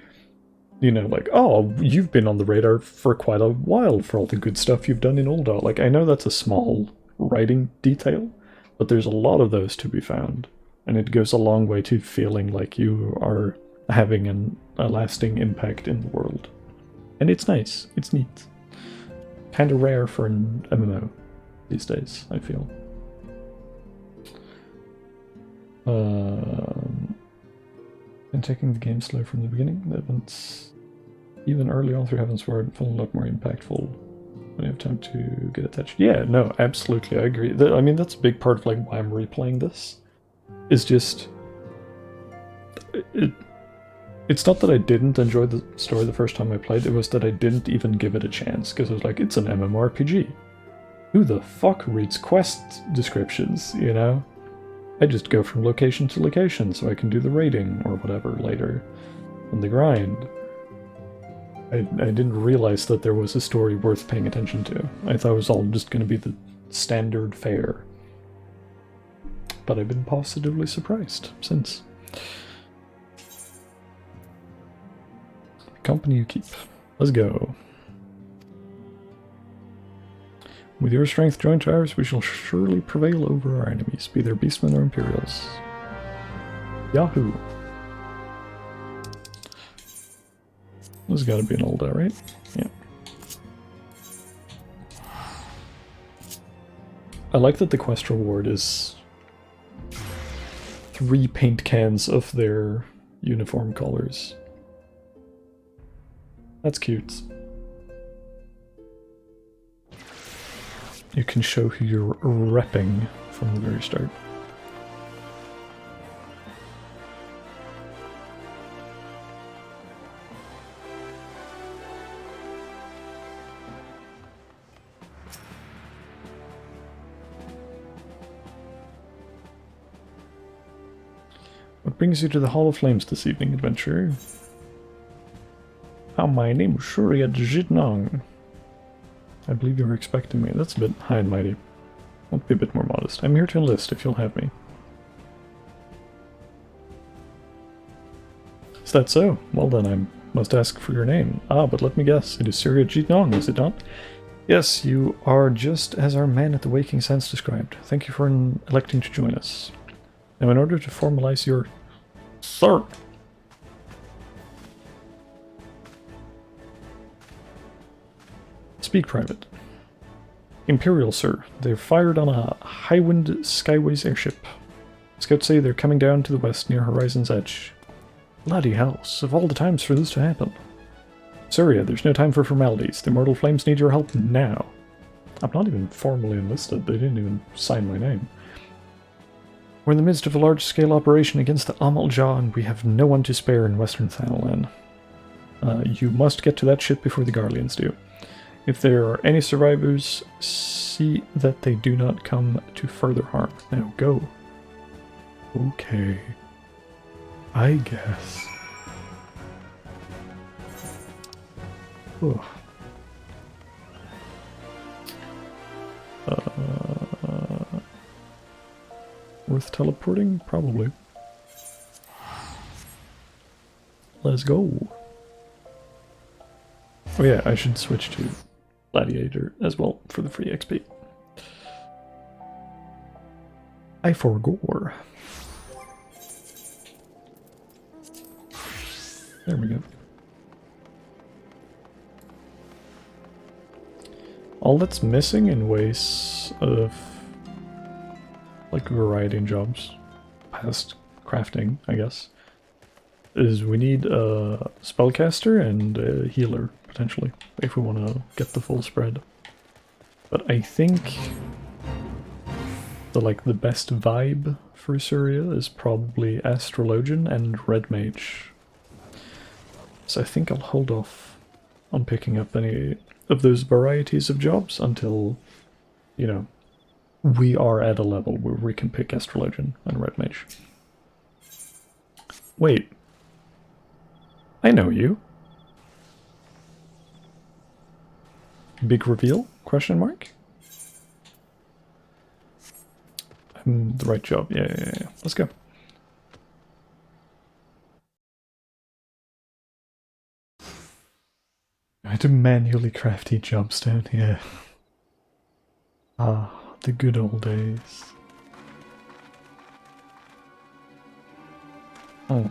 you know, like, oh, you've been on the radar for quite a while for all the good stuff you've done in Ul'dah. Like, I know that's a small writing detail, but there's a lot of those to be found. And it goes a long way to feeling like you are having a lasting impact in the world. And it's nice. It's neat. Kind of rare for an MMO these days, I feel. And taking the game slow from the beginning, the events, even early on through Heavensward, feel a lot more impactful when you have time to get attached. Yeah, no, absolutely, I agree. I mean, that's a big part of, like, why I'm replaying this. Is just... It's not that I didn't enjoy the story the first time I played, it was that I didn't even give it a chance, because I was like, it's an MMORPG. Who the fuck reads quest descriptions, you know? I just go from location to location so I can do the raiding or whatever later on the grind. I didn't realize that there was a story worth paying attention to. I thought it was all just going to be the standard fare. But I've been positively surprised since. Company you keep. Let's go. With your strength joined to ours, we shall surely prevail over our enemies, be they beastmen or Imperials. Yahoo! This has got to be an Ul'dah, right? Yeah. I like that the quest reward is 3 paint cans of their uniform colors. That's cute. You can show who you're repping from the very start. What brings you to the Hall of Flames this evening, adventurer? My name is Shuriat Jitnong. I believe you were expecting me. That's a bit high and mighty. Won't be a bit more modest. I'm here to enlist, if you'll have me. Is that so? Well then, I must ask for your name. Ah, but let me guess. It is Surya Jitnong, is it not? Yes, you are just as our man at the Waking Sands described. Thank you for electing to join us. Now, in order to formalize your... Sir! Speak private. Imperial, sir. They're fired on a Highwind Skyways airship. Scouts say they're coming down to the west near Horizon's edge. Bloody hells, of all the times for this to happen. Surya, there's no time for formalities. The Immortal Flames need your help now. I'm not even formally enlisted. They didn't even sign my name. We're in the midst of a large-scale operation against the Amal Jah, and we have no one to spare in Western Thanalan. You must get to that ship before the Garleans do. If there are any survivors, see that they do not come to further harm. Now go. Okay. I guess. Ugh. Worth teleporting? Probably. Let's go. Oh yeah, I should switch to Gladiator as well for the free XP. I forgore. There we go. All that's missing in ways of like variety in jobs, past crafting, I guess, is we need a spellcaster and a healer, potentially, if we want to get the full spread. But I think the best vibe for Surya is probably Astrologian and Red Mage. So I think I'll hold off on picking up any of those varieties of jobs until, you know, we are at a level where we can pick Astrologian and Red Mage. Wait. I know you. Big reveal? Question mark? The right job. Yeah. Let's go. I had to manually craft each jobs down, yeah. Ah, the good old days. Oh.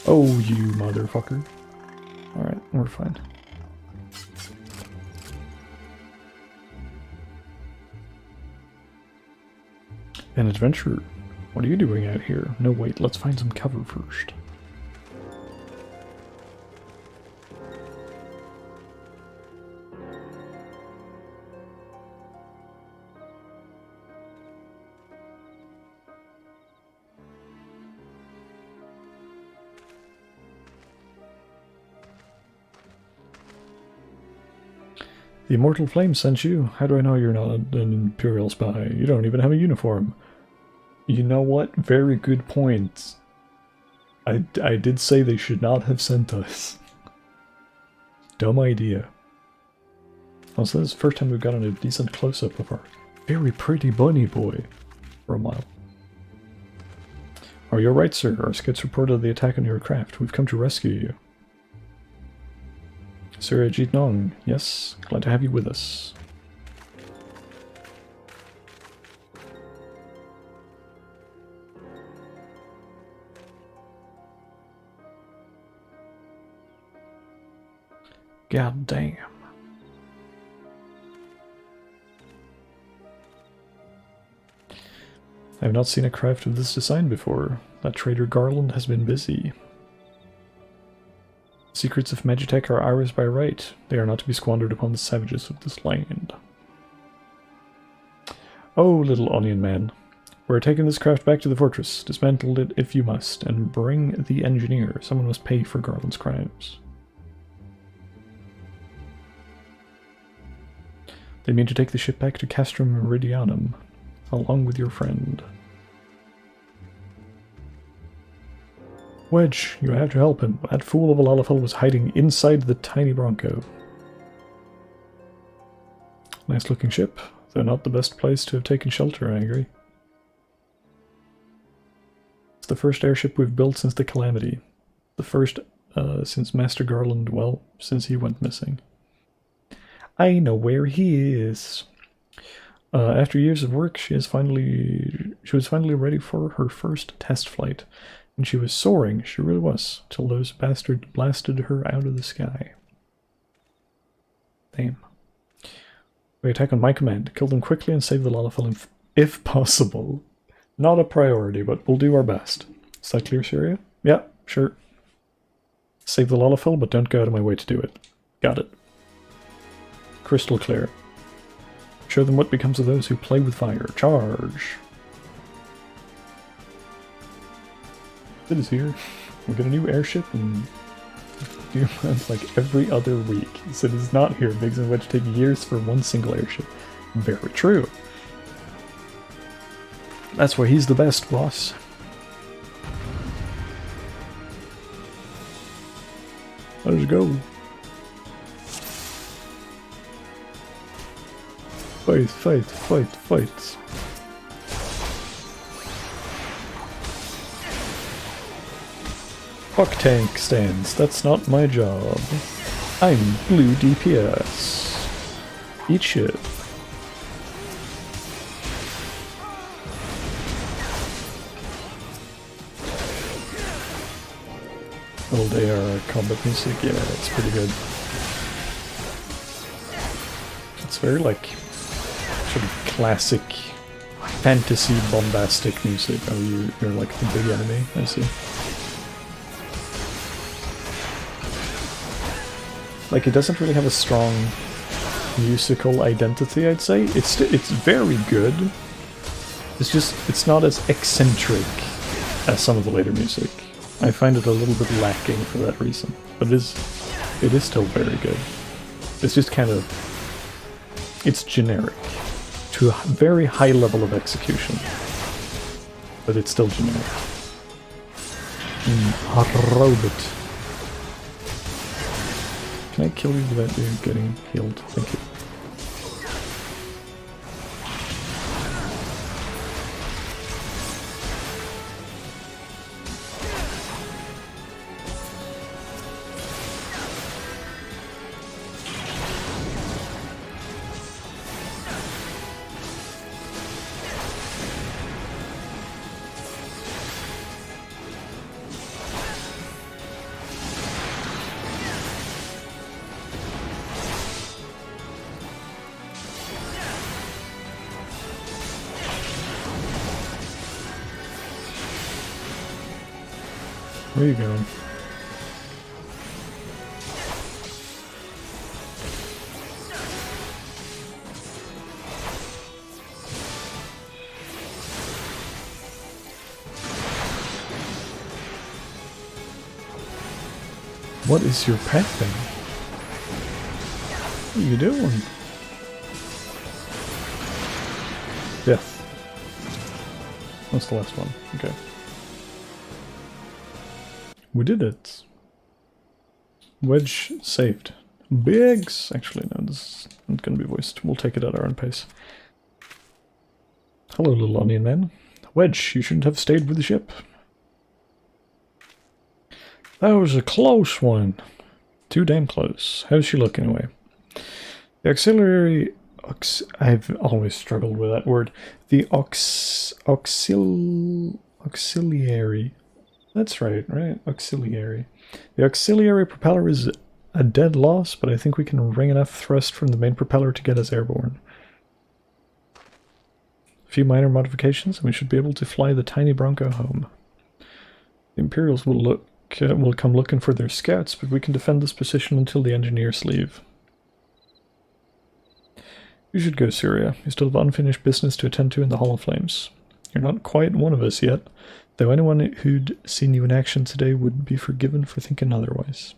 Oh, you motherfucker. Alright, we're fine. An adventurer. What are you doing out here? No, wait, let's find some cover first. The Immortal Flame sent you? How do I know you're not an Imperial spy? You don't even have a uniform. You know what? Very good point. I did say they should not have sent us. Dumb idea. Also, this is the first time we've gotten a decent close-up of our very pretty bunny boy for a while. Are you alright, sir? Our scouts reported the attack on your craft. We've come to rescue you. Sir Jitnong, yes, glad to have you with us. God damn. I have not seen a craft of this design before. That trader Garland has been busy. Secrets of Magitech are ours by right. They are not to be squandered upon the savages of this land. Oh, little onion man. We're taking this craft back to the fortress. Dismantle it if you must, and bring the engineer. Someone must pay for Garland's crimes. They mean to take the ship back to Castrum Meridianum, along with your friend. Wedge, you have to help him. That fool of a Lalafell was hiding inside the tiny Bronco. Nice looking ship, though not the best place to have taken shelter, I agree. It's the first airship we've built since the Calamity. The first since Master Garland, well, since he went missing. I know where he is. After years of work, she was finally ready for her first test flight. And she was soaring, she really was, till those bastards blasted her out of the sky. Damn. We attack on my command. Kill them quickly and save the Lalafell if possible. Not a priority, but we'll do our best. Is that clear, Syria? Yeah, sure. Save the Lalafell, but don't go out of my way to do it. Got it. Crystal clear. Show them what becomes of those who play with fire. Charge! Sid is here. We get a new airship and do runs like every other week. Sid is not here. Biggs and Wedge take years for one single airship. Very true. That's why he's the best, boss. Let's go. Fight, fight, fight, fight. Fuck tank stands, that's not my job. I'm blue DPS. Eat shit. Old AR combat music, yeah, it's pretty good. It's very like sort of classic fantasy bombastic music. Oh, you're like the big enemy, I see. Like, it doesn't really have a strong musical identity, I'd say. It's very good. It's just, it's not as eccentric as some of the later music. I find it a little bit lacking for that reason. But it is still very good. It's just kind of, it's generic. To a very high level of execution. But it's still generic. Robot. Can I kill you without you getting healed? Thank you. Where are you going? What is your pet thing? What are you doing? Death. That's the last one. Okay. We did it. Wedge saved. Biggs! Actually, no, this is not going to be voiced. We'll take it at our own pace. Hello, little onion man. Wedge, you shouldn't have stayed with the ship. That was a close one. Too damn close. How's she look anyway? The auxiliary... I've always struggled with that word. The auxiliary... That's right? Auxiliary. The auxiliary propeller is a dead loss, but I think we can wring enough thrust from the main propeller to get us airborne. A few minor modifications, and we should be able to fly the tiny Bronco home. The Imperials will come looking for their scouts, but we can defend this position until the engineers leave. You should go, Syria. You still have unfinished business to attend to in the Hall of Flames. You're not quite one of us yet, though anyone who'd seen you in action today would be forgiven for thinking otherwise.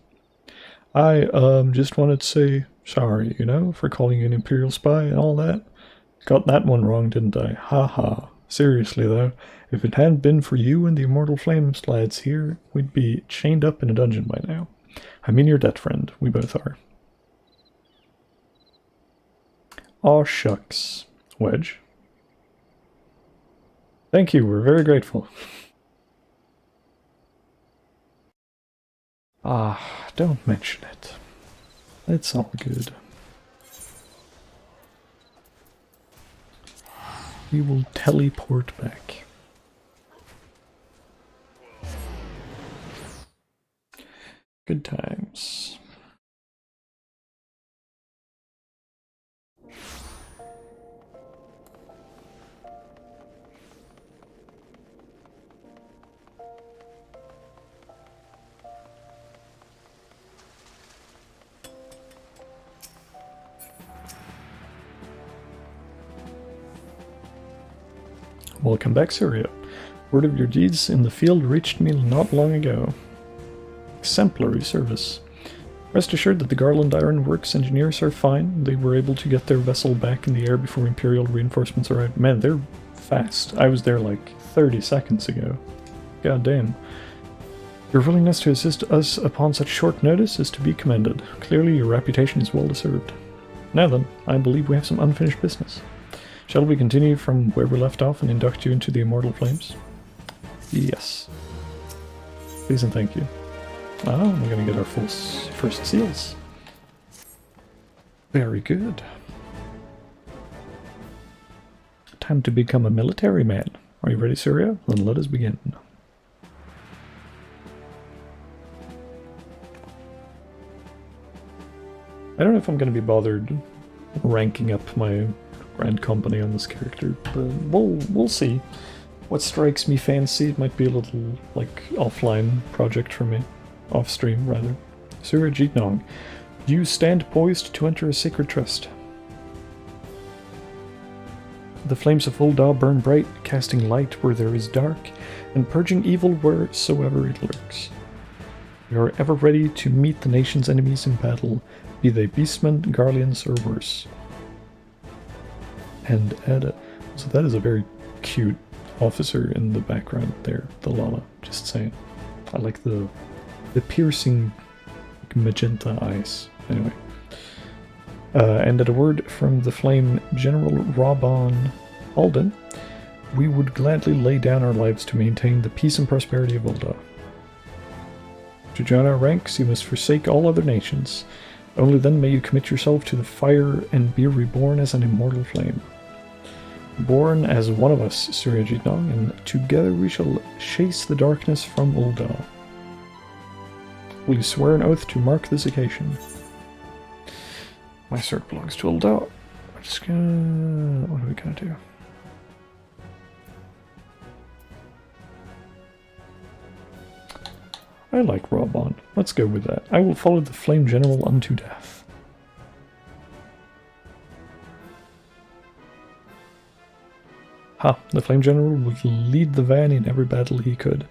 I, just wanted to say sorry, you know, for calling you an Imperial spy and all that. Got that one wrong, didn't I? Ha ha. Seriously though, if it hadn't been for you and the Immortal Flames lads here, we'd be chained up in a dungeon by now. I'm in your debt, friend. We both are. Aw shucks. Wedge. Thank you, we're very grateful. Ah, don't mention it. It's all good. We will teleport back. Good times. Welcome back, Surya. Word of your deeds in the field reached me not long ago. Exemplary service. Rest assured that the Garland Iron Works engineers are fine. They were able to get their vessel back in the air before Imperial reinforcements arrived. Man, they're fast. I was there like 30 seconds ago. God damn. Your willingness to assist us upon such short notice is to be commended. Clearly your reputation is well deserved. Now then, I believe we have some unfinished business. Shall we continue from where we left off and induct you into the Immortal Flames? Yes. Please and thank you. Ah, we're gonna get our first seals. Very good. Time to become a military man. Are you ready, Surya? Then let us begin. I don't know if I'm gonna be bothered ranking up my Grand Company on this character, but we'll see. What strikes me fancy, it might be a little, like, offline project for me. Off-stream, rather. Surya Jitnong, you stand poised to enter a sacred trust. The flames of Ul'dah burn bright, casting light where there is dark, and purging evil wheresoever it lurks. You are ever ready to meet the nation's enemies in battle, be they beastmen, Garleans, or worse. And Ada. So that is a very cute officer in the background there, the Lala, just saying. I like the piercing magenta eyes. Anyway. And at a word from the Flame General Reborn Alden, we would gladly lay down our lives to maintain the peace and prosperity of Ul'dah. To join our ranks, you must forsake all other nations. Only then may you commit yourself to the fire and be reborn as an immortal flame. Born as one of us, Surya Jitnong, and together we shall chase the darkness from Ul'dah. Will you swear an oath to mark this occasion? My sword belongs to Ul'dah. I'm just gonna... what are we gonna do? I like Reborn. Let's go with that. I will follow the Flame General unto death. The Flame General would lead the van in every battle he could.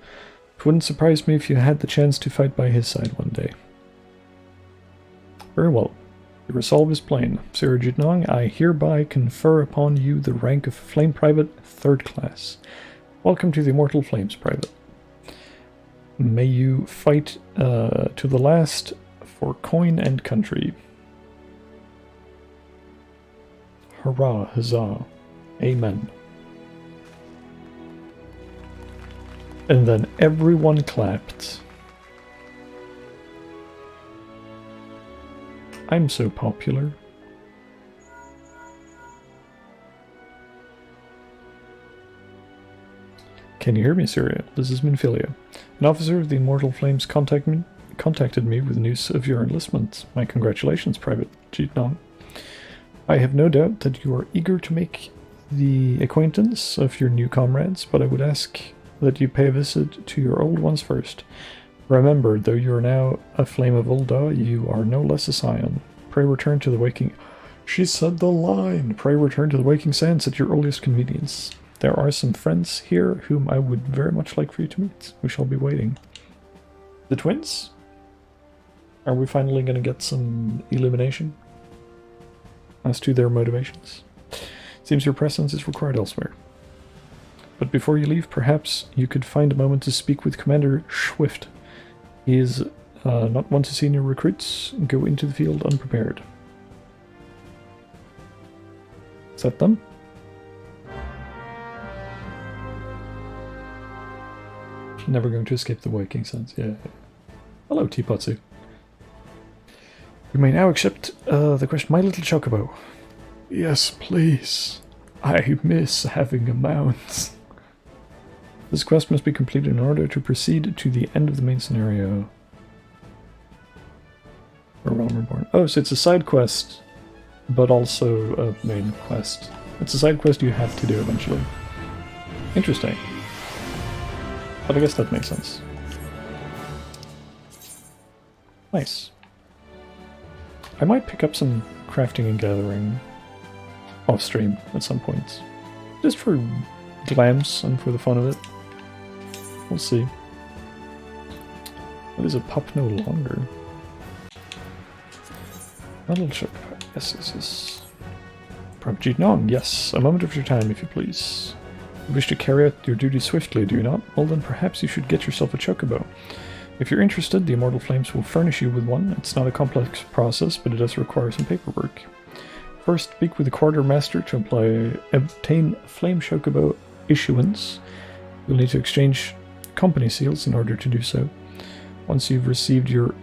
It wouldn't surprise me if you had the chance to fight by his side one day. Very well. Your resolve is plain. Surya Jitnong, I hereby confer upon you the rank of Flame Private 3rd Class. Welcome to the Immortal Flames, Private. May you fight to the last for coin and country. Hurrah, huzzah. Amen. And then everyone clapped. I'm so popular. Can you hear me, Surya? This is Minfilia. An officer of the Immortal Flames contacted me with news of your enlistment. My congratulations, Private Jitnong. I have no doubt that you are eager to make the acquaintance of your new comrades, but I would ask that you pay a visit to your old ones first. Remember, though you are now a Flame of Ul'dah, you are no less a scion. Pray return to the waking... She said the line! Pray return to the waking sands at your earliest convenience. There are some friends here whom I would very much like for you to meet. We shall be waiting. The twins? Are we finally going to get some illumination as to their motivations? Seems your presence is required elsewhere. But before you leave, perhaps you could find a moment to speak with Commander Swift. He is not one to see new recruits go into the field unprepared. Is that them? Never going to escape the waking sense. Yeah. Hello, Teapotsu. You may now accept the question, my little chocobo. Yes, please. I miss having a mount. This quest must be completed in order to proceed to the end of the main scenario. Or Realm Reborn. Oh, so it's a side quest, but also a main quest. It's a side quest you have to do eventually. Interesting. But I guess that makes sense. Nice. I might pick up some crafting and gathering off stream at some point. Just for glams and for the fun of it. We'll see. What is a pup no longer? A little ship. Yes. Prodigy Nong, yes. A moment of your time, if you please. You wish to carry out your duty swiftly, do you not? Well then perhaps you should get yourself a chocobo. If you're interested, the Immortal Flames will furnish you with one. It's not a complex process, but it does require some paperwork. First, speak with the Quartermaster to obtain Flame Chocobo issuance. You'll need to exchange company seals in order to do so. Once you've received your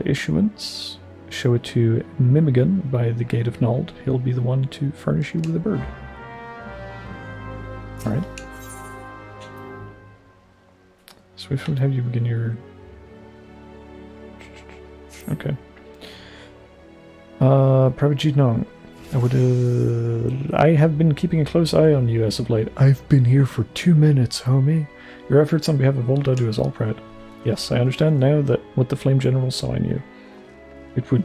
issuance, show it to Mimigan by the Gate of Nald. He'll be the one to furnish you with a bird. Alright. Swift would have you begin your... Okay. Prabhajit Nong. I have been keeping a close eye on you as of late. I've been here for 2 minutes, homie. Your efforts on behalf of Volda is all proud. Yes, I understand now that what the Flame General saw in you. It would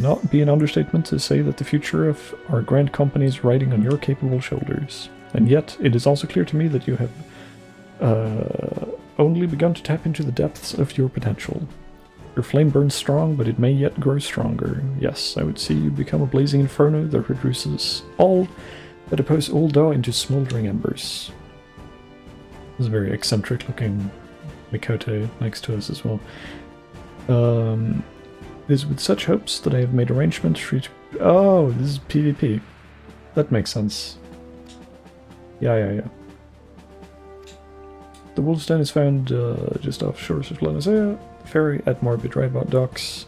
not be an understatement to say that the future of our grand company is riding on your capable shoulders. And yet, it is also clear to me that you have only begun to tap into the depths of your potential. Your flame burns strong, but it may yet grow stronger. Yes, I would see you become a blazing inferno that reduces all that oppose Uldo into smoldering embers. There's a very eccentric looking Mikote next to us as well. It is with such hopes that I have made arrangements for you to... Oh, this is PvP. That makes sense. Yeah. The Wolfstone is found just off shores of Lanacea. Ferry at Morbid Raibot docks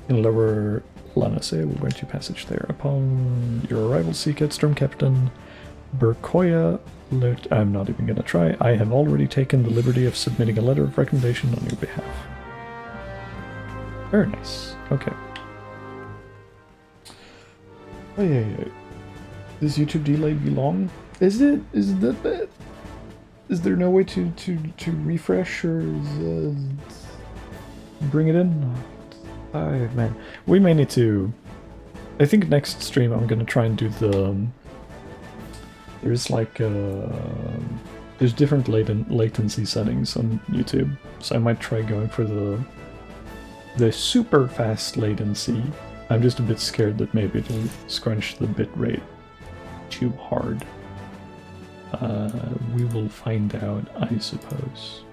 in lower Lanacea will grant you passage there. Upon your arrival, seek out Storm Captain Burkoya. I'm not even gonna try. I have already taken the liberty of submitting a letter of recommendation on your behalf. Very nice. Okay. Oh yeah. Does YouTube delay be long? Is it? Is it that bad? Is there no way to refresh or bring it in? Oh man, we may need to. I think next stream I'm gonna try and do the. There's like there's different latency settings on YouTube, so I might try going for the super fast latency. I'm just a bit scared that maybe it'll scrunch the bitrate too hard. We will find out, I suppose.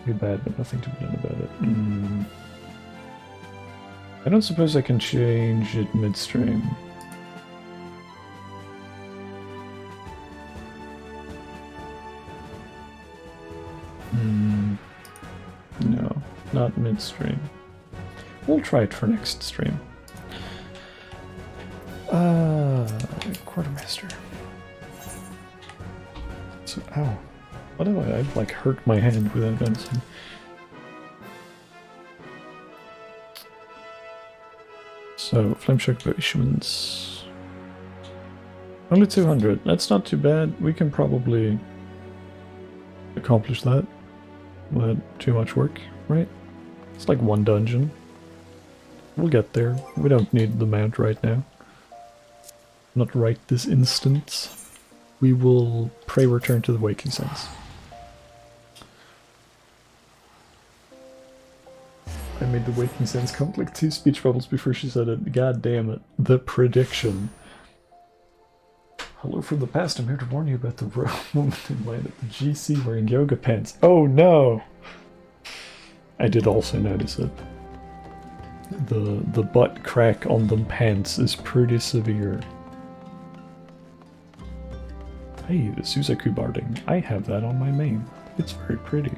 Too bad, but nothing to be done about it. I don't suppose I can change it midstream. No, not midstream. We'll try it for next stream. Quartermaster. So, ow. What do I've like hurt my hand without noticing. So, Flame Chocobo issuance. Only 200. That's not too bad. We can probably accomplish that without too much work, right? It's like one dungeon. We'll get there. We don't need the mount right now. Not right this instant. We will pray return to the waking sense. I made the waking sense count like 2 speech bubbles before she said it. God damn it. The prediction. Hello from the past, I'm here to warn you about the woman in line at the GC wearing yoga pants. Oh no! I did also notice it. The butt crack on them pants is pretty severe. Hey, the Suzaku barding. I have that on my main. It's very pretty.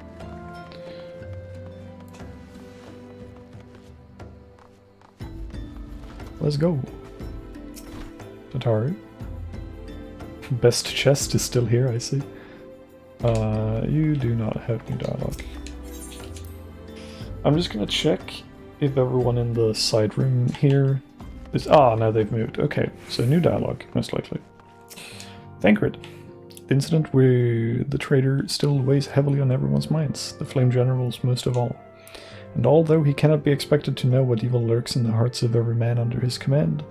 Let's go. Tataru. Best chest is still here, I see. You do not have new dialogue. I'm just gonna check if everyone in the side room here is... Ah, now they've moved. Okay, so new dialogue, most likely. Thancred. The incident where the traitor still weighs heavily on everyone's minds, the Flame Generals most of all. And although he cannot be expected to know what evil lurks in the hearts of every man under his command,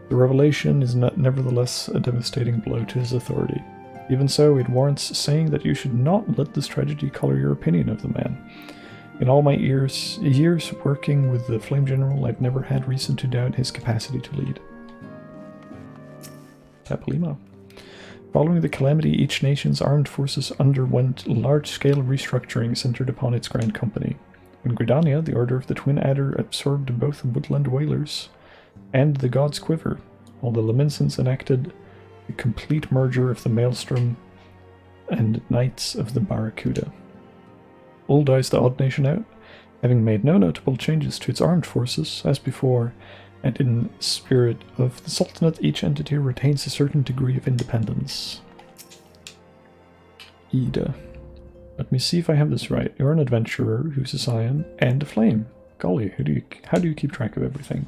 the revelation is nevertheless a devastating blow to his authority. Even so, it warrants saying that you should not let this tragedy color your opinion of the man. In all my years working with the Flame General, I've never had reason to doubt his capacity to lead. Capilimo. Following the calamity, each nation's armed forces underwent large-scale restructuring centered upon its Grand Company. In Gridania, the Order of the Twin Adder absorbed both the Woodland Whalers and the God's Quiver, while the Laminsons enacted a complete merger of the Maelstrom and Knights of the Barracuda. Uldai is the odd nation out, having made no notable changes to its armed forces, as before, and in spirit of the Sultanate, each entity retains a certain degree of independence. Ida. Let me see if I have this right. You're an adventurer who's a scion and a flame. Golly, how do you keep track of everything?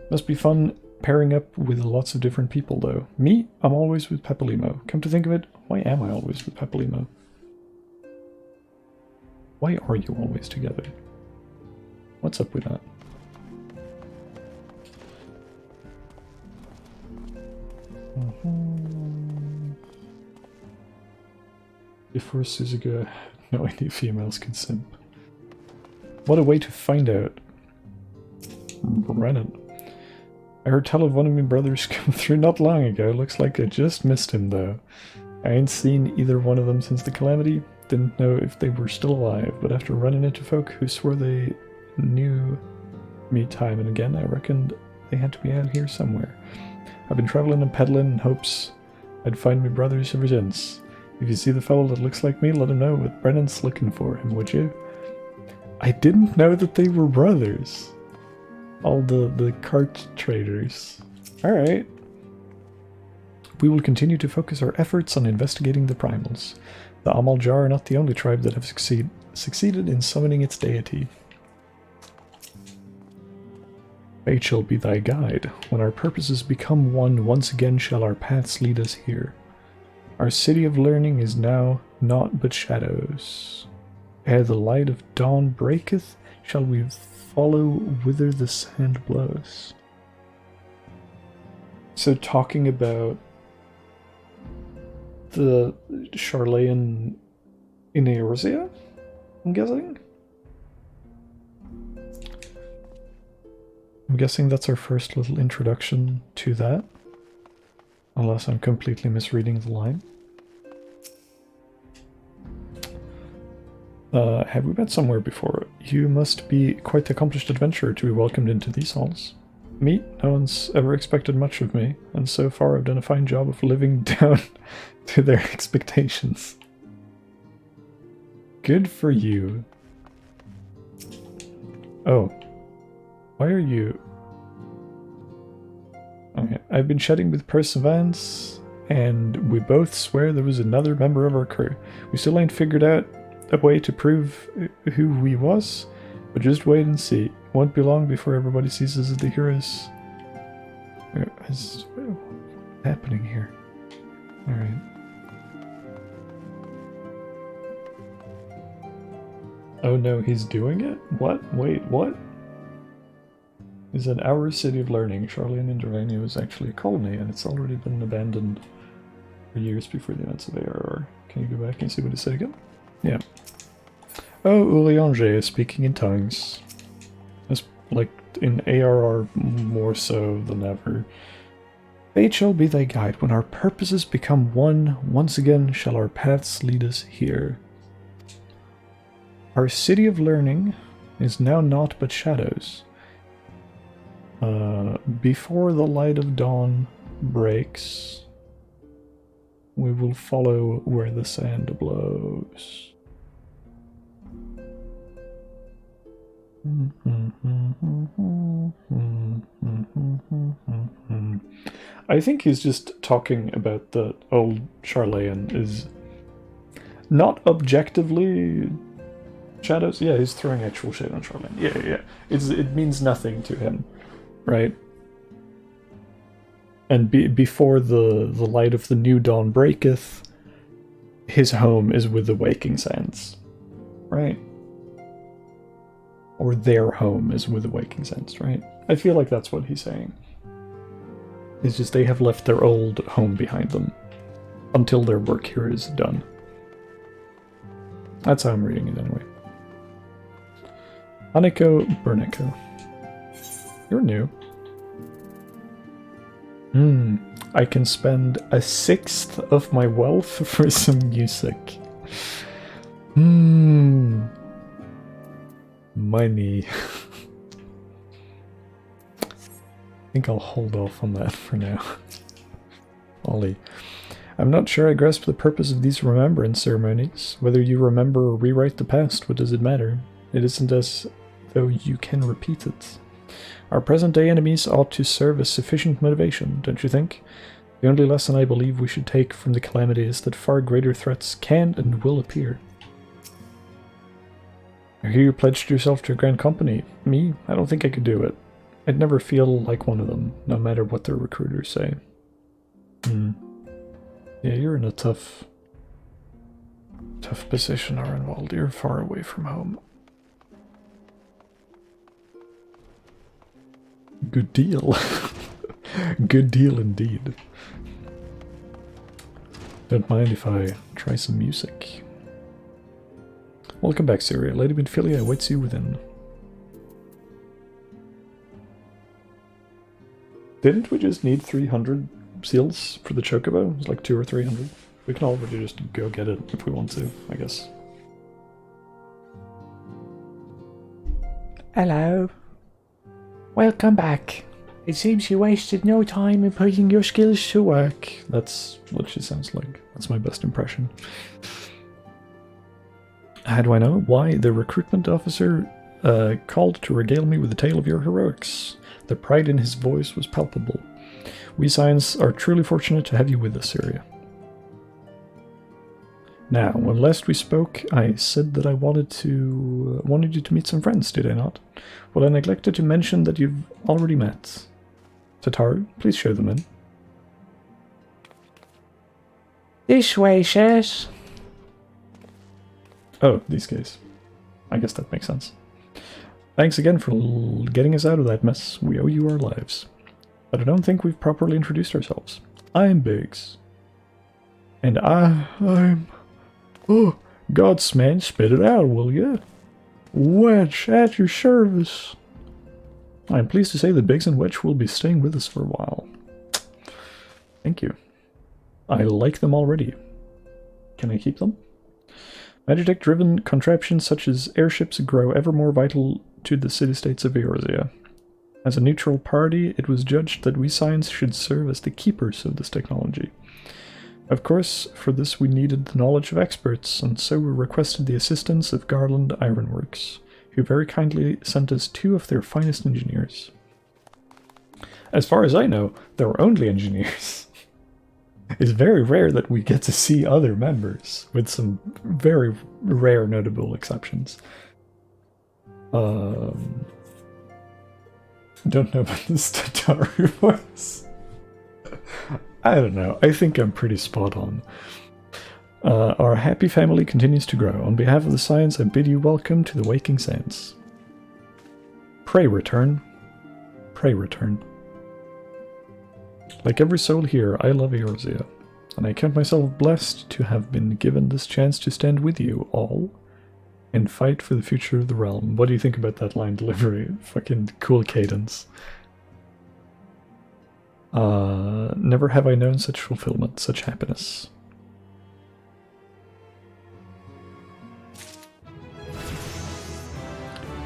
Must be fun pairing up with lots of different people, though. Me? I'm always with Pepalimo. Come to think of it, why am I always with Pepalimo? Why are you always together? What's up with that? Before Suzuka, no any females can simp. What a way to find out. Brennan. I heard tell of one of my brothers come through not long ago. Looks like I just missed him though. I ain't seen either one of them since the calamity. Didn't know if they were still alive, but after running into folk who swore they knew me time and again, I reckoned they had to be out here somewhere. I've been traveling and peddling in hopes I'd find my brothers ever since. If you see the fellow that looks like me, let him know what Brennan's looking for him, would you? I didn't know that they were brothers. All the cart traders. Alright. We will continue to focus our efforts on investigating the primals. The Amaljar are not the only tribe that have succeeded in summoning its deity. Fate shall be thy guide. When our purposes become one, once again shall our paths lead us here. Our city of learning is now naught but shadows. Ere the light of dawn breaketh, shall we follow whither the sand blows. So talking about the Charlayan in Eorzea, I'm guessing? I'm guessing that's our first little introduction to that. Unless I'm completely misreading the line. Have we met somewhere before? You must be quite the accomplished adventurer to be welcomed into these halls. Me? No one's ever expected much of me, and so far I've done a fine job of living down to their expectations. Good for you. Oh. Why are you... Okay, I've been chatting with Perseverance, and we both swear there was another member of our crew. We still ain't figured out a way to prove who he was, but just wait and see. It won't be long before everybody sees us as the heroes. What's happening here? Alright. Oh no, he's doing it? What? Wait, what? Is an our city of learning. Charlayan Indravania was actually a colony, and it's already been abandoned for years before the events of ARR. Can you go back and see what it said again? Yeah. Oh, Uliange is speaking in tongues. It's like in ARR more so than ever. Fate shall be thy guide. When our purposes become one, once again shall our paths lead us here. Our city of learning is now naught but shadows. Before the light of dawn breaks, we will follow where the sand blows. I think he's just talking about that old Charlayan is not objectively shadows. Yeah, he's throwing actual shade on Charlayan. Yeah. It means nothing to him, right? And before the light of the new dawn breaketh, his home is with the waking sands, right? Or their home is with the waking sands, right? I feel like that's what he's saying. It's just they have left their old home behind them until their work here is done. That's how I'm reading it anyway. Aniko Berniko. You're new. I can spend 1/6 of my wealth for some music. Money. I think I'll hold off on that for now. Ollie. I'm not sure I grasp the purpose of these remembrance ceremonies. Whether you remember or rewrite the past, what does it matter? It isn't as though you can repeat it. Our present-day enemies ought to serve as sufficient motivation, don't you think? The only lesson I believe we should take from the calamity is that far greater threats can and will appear. I hear you pledged yourself to a grand company. Me? I don't think I could do it. I'd never feel like one of them, no matter what their recruiters say. Yeah, you're in a tough position, Arenwald. You're far away from home. Good deal. Good deal indeed. Don't mind if I try some music. Welcome back, Syria. Lady Midphilia awaits you within. Didn't we just need 300 seals for the Chocobo? It was like 200 or 300. We can already just go get it if we want to, I guess. Hello. Welcome back. It seems you wasted no time in putting your skills to work. That's what she sounds like. That's my best impression. How do I know? Why, the recruitment officer called to regale me with the tale of your heroics. The pride in his voice was palpable. We Science are truly fortunate to have you with us, Syria. Now, when last we spoke, I said that I wanted you to meet some friends, did I not? Well, I neglected to mention that you've already met. Tataru, please show them in. This way, sirs. Oh, these guys. I guess that makes sense. Thanks again for getting us out of that mess. We owe you our lives. But I don't think we've properly introduced ourselves. I'm Biggs. And I'm... Oh, Godsman, spit it out, will you? Wedge, at your service. I'm pleased to say that Biggs and Wedge will be staying with us for a while. Thank you. I like them already. Can I keep them? Magitech-driven contraptions such as airships grow ever more vital to the city-states of Eorzea. As a neutral party, it was judged that we Science should serve as the keepers of this technology. Of course, for this we needed the knowledge of experts, and so we requested the assistance of Garland Ironworks, who very kindly sent us 2 of their finest engineers. As far as I know, they were only engineers. It's very rare that we get to see other members, with some very rare notable exceptions. Don't know about this Tataru voice. I don't know. I think I'm pretty spot on. Our happy family continues to grow. On behalf of the Science, I bid you welcome to the Waking Sands. Pray return. Pray return. Like every soul here, I love Eorzea, and I count myself blessed to have been given this chance to stand with you all and fight for the future of the realm. What do you think about that line delivery? Fucking cool cadence. Never have I known such fulfillment, such happiness.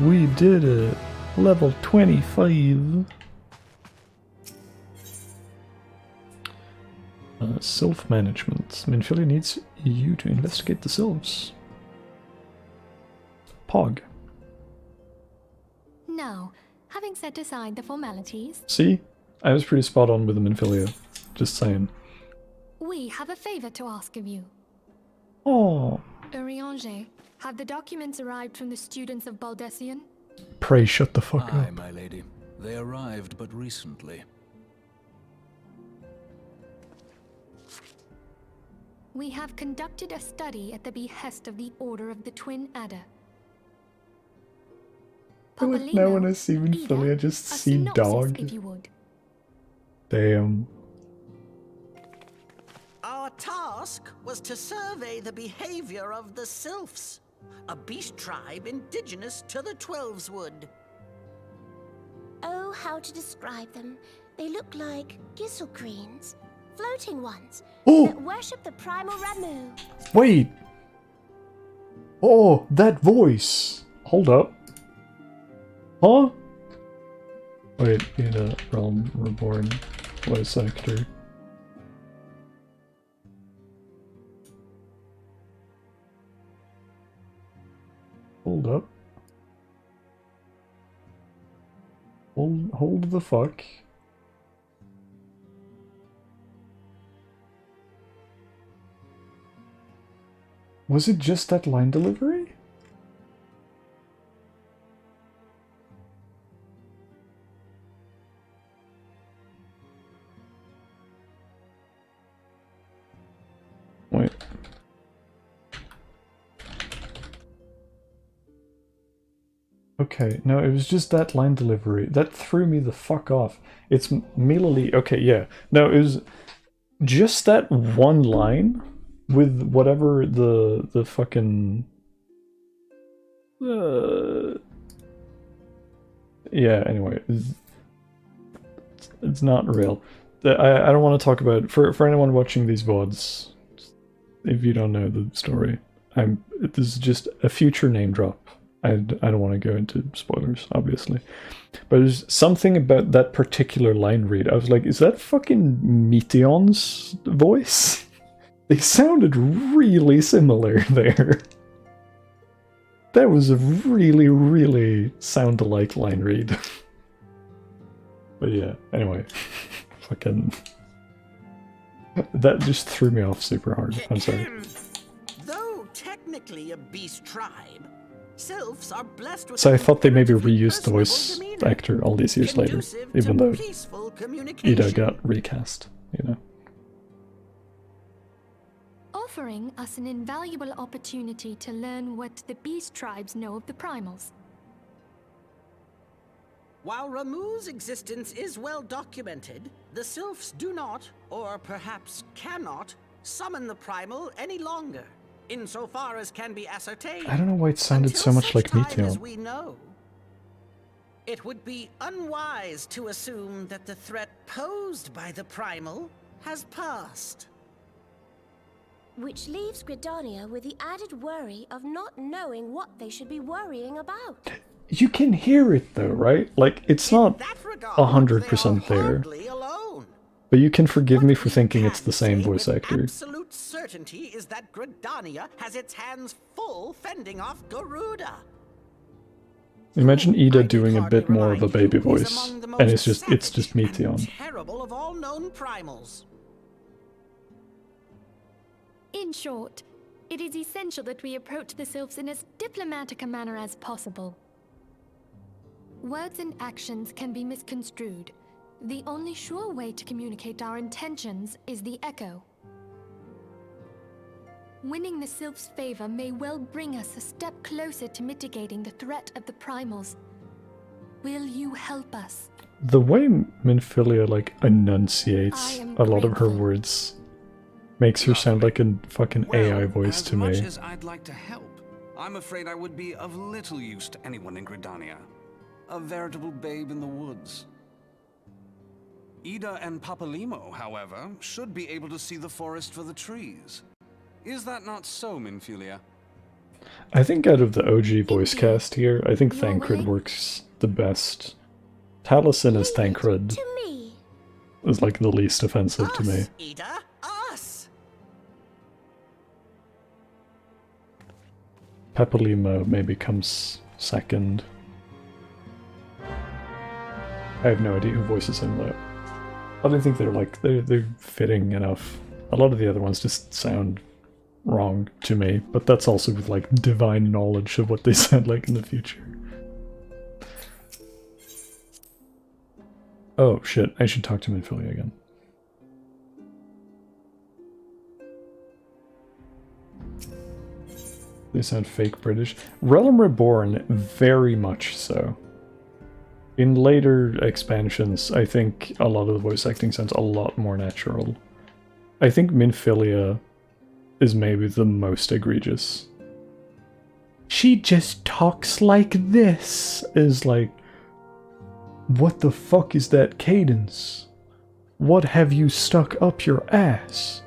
We did it! Level 25! Self-management. Minfilia needs you to investigate the sylphs. Pog. Now, having set aside the formalities... See? I was pretty spot on with the Minfilia. Just saying. We have a favor to ask of you. Oh. Urianger, have the documents arrived from the students of Baldessian? Pray shut the fuck Aye, up. my lady. They arrived but recently. We have conducted a study at the behest of the Order of the Twin Adder. Like now when I see Minfilia, just see dog. If you would. Damn. Our task was to survey the behavior of the sylphs, a beast tribe indigenous to the Twelveswood. Oh, how to describe them. They look like gisselcreens, floating ones, that worship the primal Ramu. Wait! Oh, that voice! Hold up. Huh? Wait, in a Realm Reborn voice actor. Hold up. Hold the fuck. Was it just that line delivery? Wait. Okay, no, it was just that line delivery. That threw me the fuck off. It's merely... Okay, yeah. No, it was just that one line with whatever the fucking... yeah, anyway. It's not real. I don't want to talk about... For anyone watching these VODs, if you don't know the story, this is just a future name drop. I don't want to go into spoilers, obviously. But there's something about that particular line read. I was like, is that fucking Meteon's voice? They sounded really similar there. That was a really, really sound-alike line read. But yeah, anyway. Fucking... That just threw me off super hard. I'm sorry. Though technically a beast tribe, sylphs are blessed with... So I thought they maybe reused the voice actor all these years later, even though Ida got recast, you know. Offering us an invaluable opportunity to learn what the beast tribes know of the primals. While Ramu's existence is well documented, the sylphs do not, or perhaps cannot, summon the primal any longer. Insofar as can be ascertained. I don't know why it sounded so much like Meteor. We know, it would be unwise to assume that the threat posed by the primal has passed. Which leaves Gridania with the added worry of not knowing what they should be worrying about. You can hear it though, right? Like, it's not 100% there. But you can forgive me for thinking it's the same voice actor. Absolute certainty is that Gridania has its hands full fending off Garuda. Imagine Ida doing a bit more of a baby voice, and it's just Meteon. Terrible of all known primals. In short, it is essential that we approach the sylphs in as diplomatic a manner as possible. Words and actions can be misconstrued. The only sure way to communicate our intentions is the echo. Winning the sylph's favor may well bring us a step closer to mitigating the threat of the primals. Will you help us? The way Minfilia, like, enunciates a lot of her words makes her sound like a fucking AI voice to me. As much as I'd like to help, I'm afraid I would be of little use to anyone in Gridania. A veritable babe in the woods. Ida and Papalimo, however, should be able to see the forest for the trees. Is that not so, Minfilia? I think out of the OG voice cast here, I think Thancred works the best. Taliesin as Thancred is like the least offensive to me. Ida, us! Papalimo maybe comes second. I have no idea who voices him though. But I think they're fitting enough. A lot of the other ones just sound wrong to me, but that's also with like divine knowledge of what they sound like in the future. Oh shit, I should talk to Minfilia again. They sound fake British. Realm Reborn, very much so. In later expansions, I think a lot of the voice acting sounds a lot more natural. I think Minfilia is maybe the most egregious. She just talks like this, is like, what the fuck is that cadence? What have you stuck up your ass?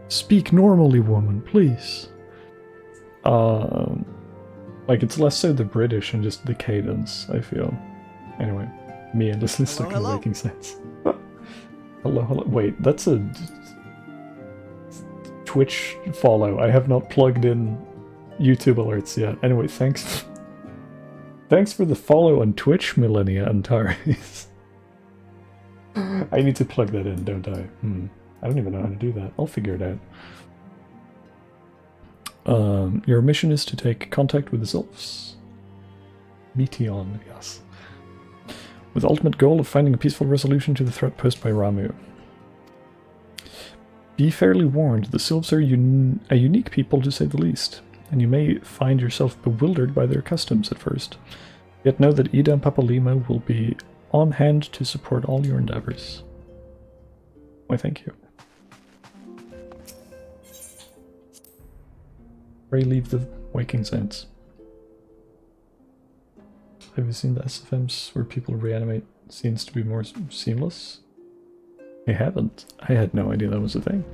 Speak normally, woman, please. Like, it's less so the British and just the cadence, I feel. Anyway, me endlessly stuck in making sense. Hello, hello. Wait, that's a Twitch follow. I have not plugged in YouTube alerts yet. Anyway, thanks. Thanks for the follow on Twitch, Millennia Antares. I need to plug that in, don't I? I don't even know how to do that. I'll figure it out. Your mission is to take contact with the Sylphs. Meteon, yes. With the ultimate goal of finding a peaceful resolution to the threat posed by Ramuh. Be fairly warned, the Sylphs are a unique people to say the least, and you may find yourself bewildered by their customs at first. Yet know that Ida and Papalimo will be on hand to support all your endeavors. Why, thank you. Pray leave the waking saints. Have you seen the SFMs where people reanimate scenes to be more seamless? I haven't. I had no idea that was a thing.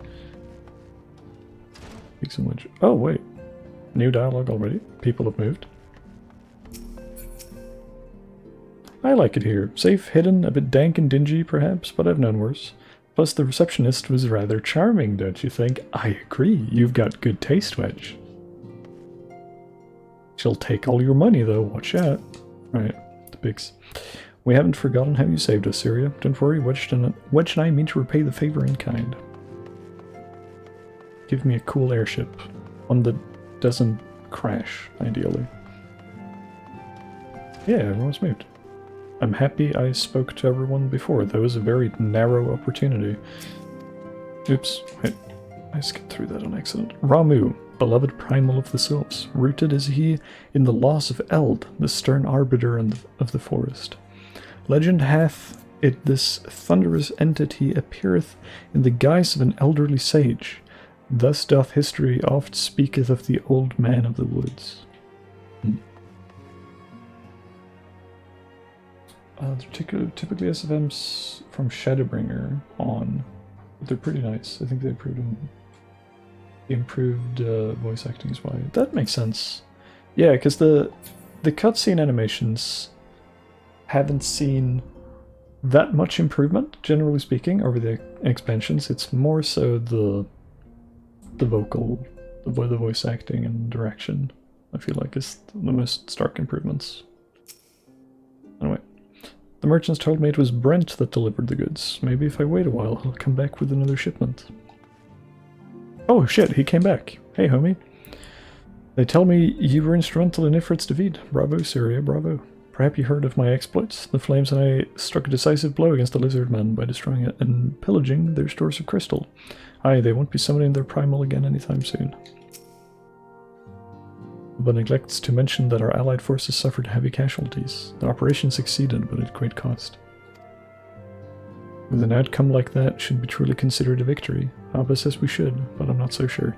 Thanks so much. Oh wait. New dialogue already? People have moved? I like it here. Safe, hidden, a bit dank and dingy perhaps, but I've known worse. Plus the receptionist was rather charming, don't you think? I agree. You've got good taste, Wedge. She'll take all your money though, watch out. Right, the pigs. We haven't forgotten how you saved us, Syria. Don't worry, Wedge and I mean to repay the favor in kind. Give me a cool airship. One that doesn't crash, ideally. Yeah, everyone's moved. I'm happy I spoke to everyone before. That was a very narrow opportunity. Oops, wait. I skipped through that on accident. Ramuh, beloved primal of the Sylphs, rooted is he in the laws of Eld, the stern arbiter of the forest. Legend hath it this thunderous entity appeareth in the guise of an elderly sage. Thus doth history oft speaketh of the old man of the woods. Typically SFMs from Shadowbringer on, but they're pretty nice. I think they improved voice acting as well. That makes sense. Yeah, because the cutscene animations haven't seen that much improvement, generally speaking, over the expansions. It's more so the vocal, the voice acting and direction, I feel like, is the most stark improvements. Anyway, the merchants told me it was Brent that delivered the goods. Maybe if I wait a while, he'll come back with another shipment. Oh shit, he came back. Hey, homie. They tell me you were instrumental in Ifrit's defeat. Bravo, Syria, bravo. Perhaps you heard of my exploits. The flames and I struck a decisive blow against the lizard men by destroying it and pillaging their stores of crystal. Aye, they won't be summoning their primal again anytime soon. But neglects to mention that our allied forces suffered heavy casualties. The operation succeeded, but at great cost. With an outcome like that, should be truly considered a victory. Abba says we should, but I'm not so sure.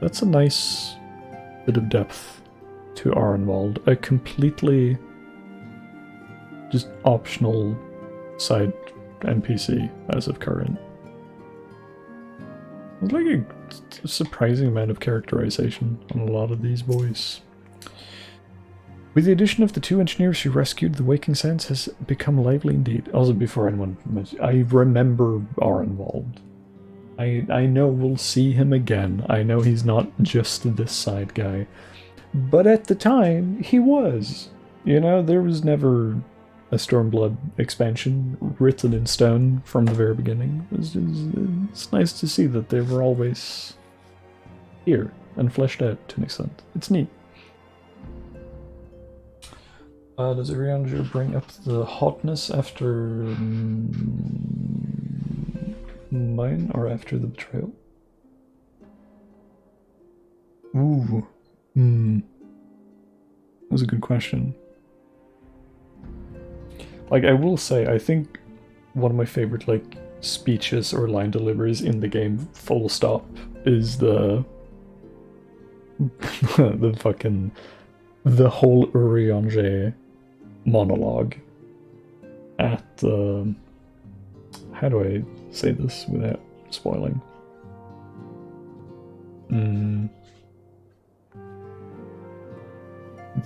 That's a nice bit of depth to Arenwald. A completely just optional side NPC as of current. There's like a surprising amount of characterization on a lot of these boys. With the addition of the 2 engineers who rescued, the Waking Sense has become lively indeed. Also, before anyone mentions, I remember are involved. I know we'll see him again. I know he's not just this side guy. But at the time, he was. You know, there was never a Stormblood expansion written in stone from the very beginning. It's nice to see that they were always here and fleshed out to an extent. It's neat. Does Irianger bring up the hotness after mine or after the betrayal? Ooh. That's a good question. Like, I will say, I think one of my favorite, like, speeches or line deliveries in the game, full stop, is the the whole Urianger monologue at how do I say this without spoiling?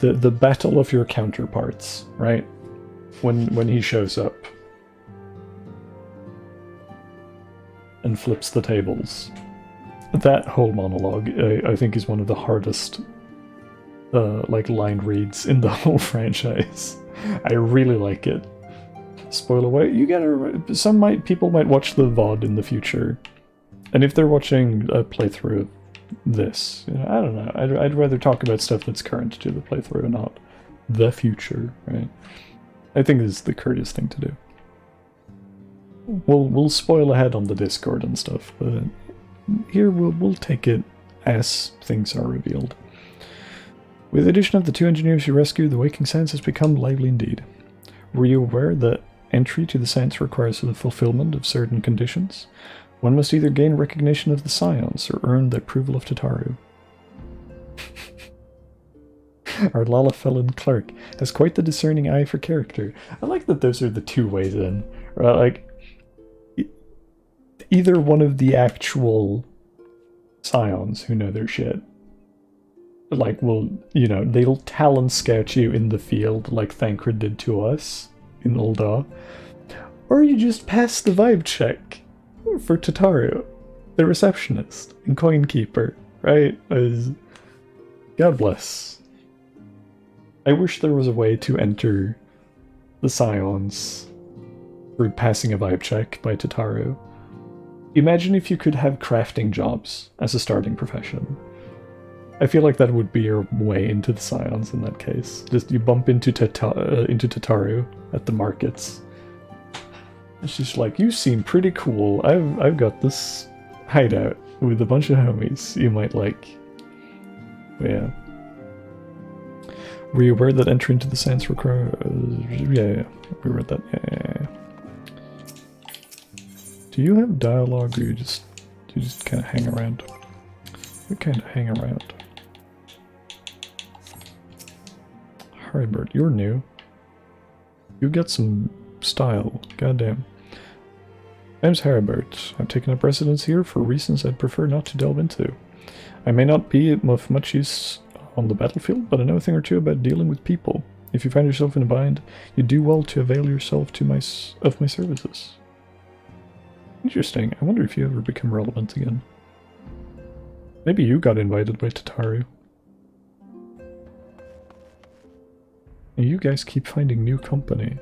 The battle of your counterparts, right? When he shows up and flips the tables. That whole monologue, I think, is one of the hardest like line reads in the whole franchise. I really like it. Spoiler away, you gotta. People might watch the VOD in the future, and if they're watching a playthrough of this, you know, I don't know. I'd rather talk about stuff that's current to the playthrough, and not the future, right? I think this is the courteous thing to do. We'll spoil ahead on the Discord and stuff, but here we'll take it as things are revealed. With the addition of the 2 engineers who rescued, the Waking Sense has become lively indeed. Were you aware that entry to the Sense requires the fulfillment of certain conditions? One must either gain recognition of the Scions or earn the approval of Tataru. Our Lalafellan clerk has quite the discerning eye for character. I like that those are the 2 ways in. Right? Like, either one of the actual Scions who know their shit, like, will, you know, they'll talent scout you in the field like Thancred did to us in Ul'dah. Or you just pass the vibe check for Tataru, the receptionist and coin keeper, right? God bless. I wish there was a way to enter the Scions through passing a vibe check by Tataru. Imagine if you could have crafting jobs as a starting profession. I feel like that would be your way into the Scions in that case. Just you bump into Tataru at the markets. It's just like, you seem pretty cool. I've got this hideout with a bunch of homies you might like. But yeah. Were you aware that entry into the Sense require? Yeah, we read that. Yeah. Do you have dialogue, or do you just kind of hang around? You kind of hang around. Haribert, you're new. You've got some style. Goddamn. Name's Haribert. I've taken up residence here for reasons I'd prefer not to delve into. I may not be of much use on the battlefield, but I know a thing or two about dealing with people. If you find yourself in a bind, you do well to avail yourself of my services. Interesting. I wonder if you ever become relevant again. Maybe you got invited by Tataru. You guys keep finding new company.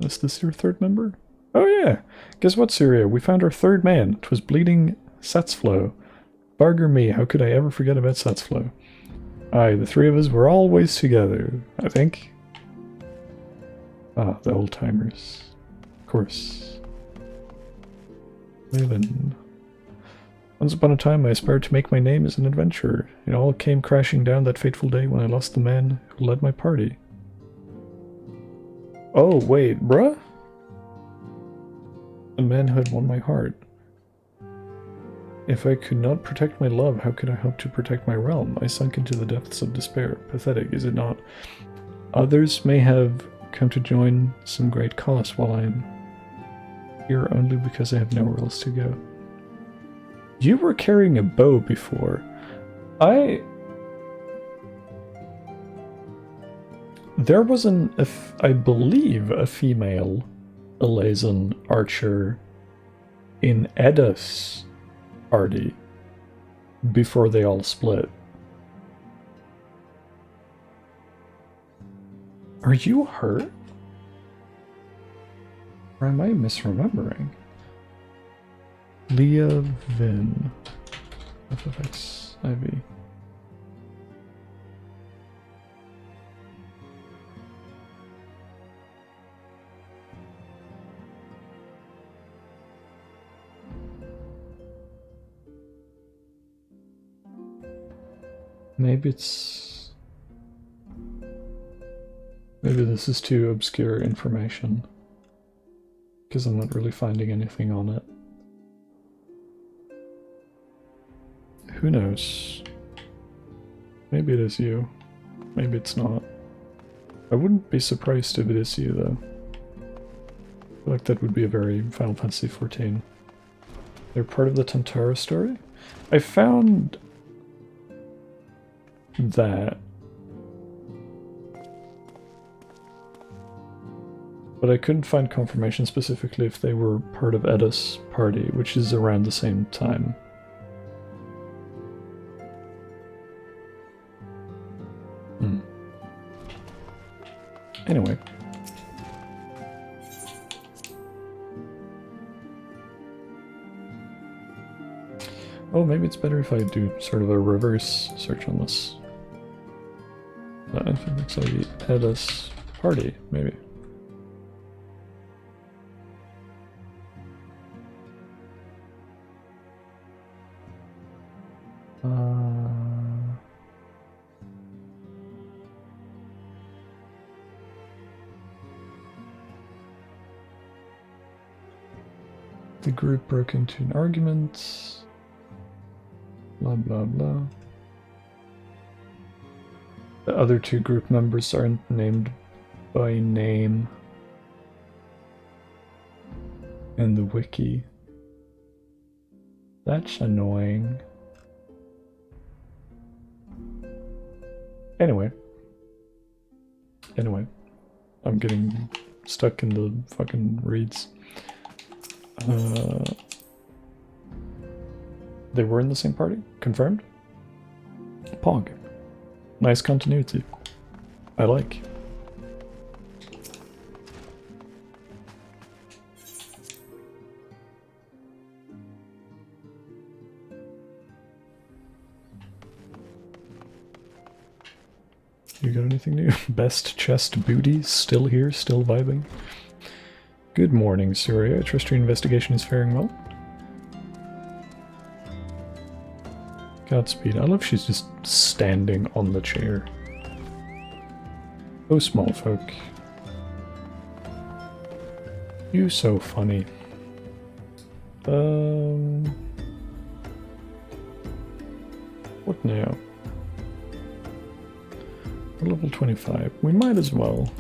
Is this your 3rd member? Oh yeah! Guess what, Syria? We found our 3rd man. 'Twas bleeding Satsflow. Barger me, how could I ever forget about Satsflow? Aye, the 3 of us were always together, I think. Ah, the old-timers. Of course. Leyland. Once upon a time I aspired to make my name as an adventurer. It all came crashing down that fateful day when I lost the man who led my party. Oh, wait, bruh? The man who had won my heart. If I could not protect my love, how could I hope to protect my realm? I sunk into the depths of despair. Pathetic, is it not? Others may have come to join some great cause while I'm here only because I have nowhere else to go. You were carrying a bow before. There was I believe, a female Eleazan archer in Edda's party before they all split. Are you her? Or am I misremembering? Leah Vin. FFXIV. Maybe this is too obscure information, because I'm not really finding anything on it. Who knows? Maybe it is you. Maybe it's not. I wouldn't be surprised if it is you, though. I feel like that would be a very Final Fantasy XIV. They're part of the Tantara story? I found that, but I couldn't find confirmation specifically if they were part of Edda's party, which is around the same time. Anyway. Oh, maybe it's better if I do sort of a reverse search on this. FFXIV Edda's party, maybe. The group broke into an argument. Blah blah blah. The other two group members aren't named by name in the wiki. That's annoying. Anyway, I'm getting stuck in the fucking reads. They were in the same party? Confirmed? Pog. Nice continuity. I like. You got anything new? Best chest booty? Still here? Still vibing? Good morning, Surya. I trust your investigation is faring well. Godspeed. I love she's just standing on the chair. Oh, small folk. You so funny. What now? We're level 25. We might as well.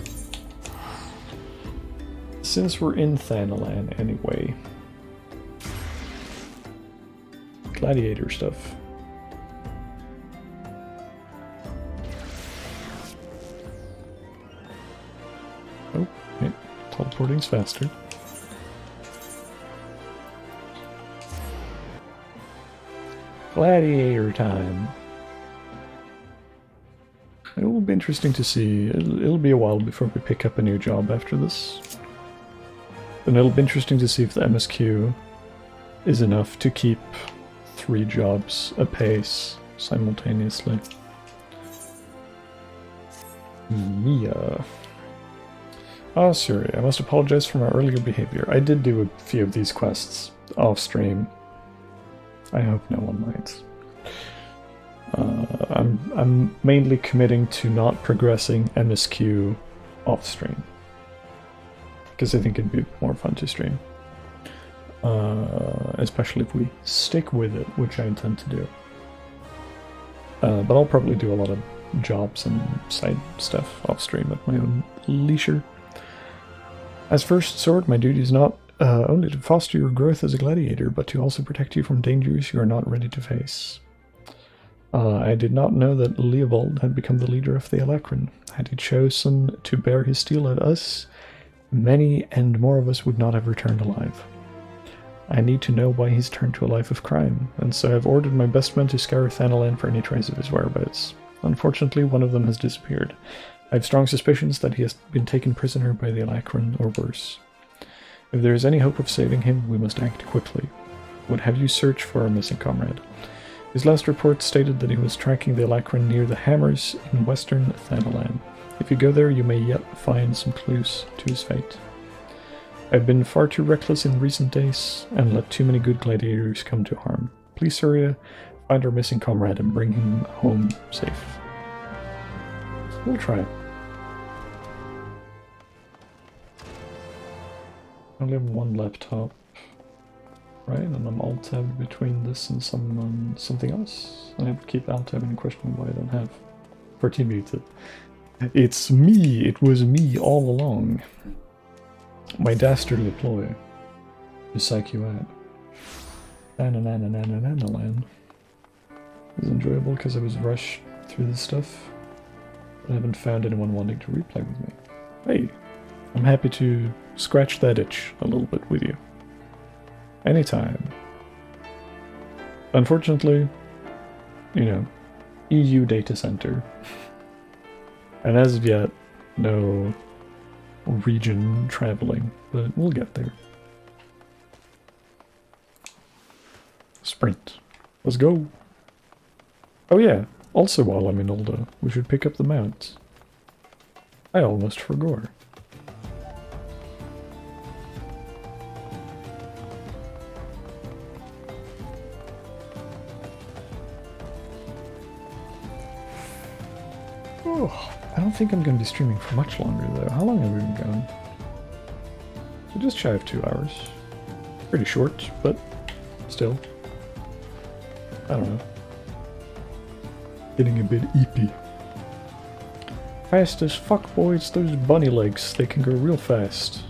Since we're in Thanalan anyway. Gladiator stuff. Oh, wait. Teleporting's faster. Gladiator time. It will be interesting to see. It'll be a while before we pick up a new job after this. And it'll be interesting to see if the MSQ is enough to keep 3 jobs apace simultaneously. Yeah. Ah, sorry, I must apologize for my earlier behavior. I did do a few of these quests off stream. I hope no one minds. I'm mainly committing to not progressing MSQ off stream, because I think it'd be more fun to stream, especially if we stick with it, which I intend to do. But I'll probably do a lot of jobs and side stuff off stream at my own leisure. As first sword, my duty is not only to foster your growth as a gladiator, but to also protect you from dangers you are not ready to face. I did not know that Leopold had become the leader of the Alacron. Had he chosen to bear his steel at us, many and more of us would not have returned alive. I need to know why he's turned to a life of crime, and so I've ordered my best men to scour Thanalan for any trace of his whereabouts. Unfortunately, one of them has disappeared. I have strong suspicions that he has been taken prisoner by the Alacron, or worse. If there is any hope of saving him, we must act quickly. Would have you search for our missing comrade. His last report stated that he was tracking the Alacron near the Hammers in western Thanalan. If you go there, you may yet find some clues to his fate. I've been far too reckless in recent days, and let too many good gladiators come to harm. Please, Surya, find our missing comrade and bring him home safe. We'll try. I only have one laptop, right? And I'm alt-tabbed between this and something else. I have to keep alt-tabbing and questioning why I don't have 14 muted. It's me! It was me all along. My dastardly ploy to psych you out. It was enjoyable because I was rushed through this stuff. I haven't found anyone wanting to replay with me. Hey, I'm happy to scratch that itch a little bit with you. Anytime. Unfortunately, you know, EU data center. And as of yet, no region traveling, but we'll get there. Sprint. Let's go. Oh yeah, also while I'm in Ulda, we should pick up the mount. I almost forgot. Oh, I don't think I'm going to be streaming for much longer though. How long have we been going? So just shy of 2 hours. Pretty short, but still. I don't know. Getting a bit eepy. Fast as fuck, boys. Those bunny legs, they can go real fast.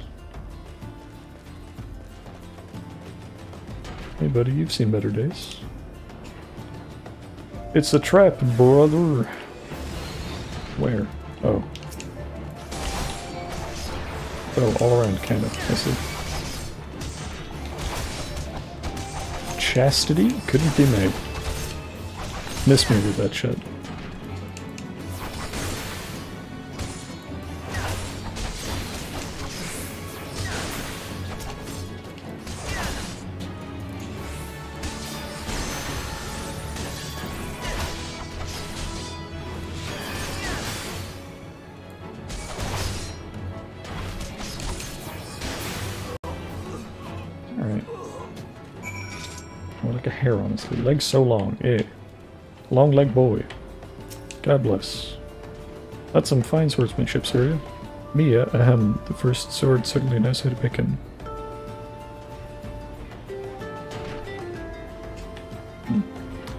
Hey buddy, you've seen better days. It's a trap, brother. Where? Oh. Oh, all around, kind of. I see. Chastity couldn't be made. Miss me with that shit. Alright. More like a hair, honestly. Legs so long. Eh. Long leg boy. God bless. That's some fine swordsmanship, Surya. Mia, the first sword certainly knows how to pick him.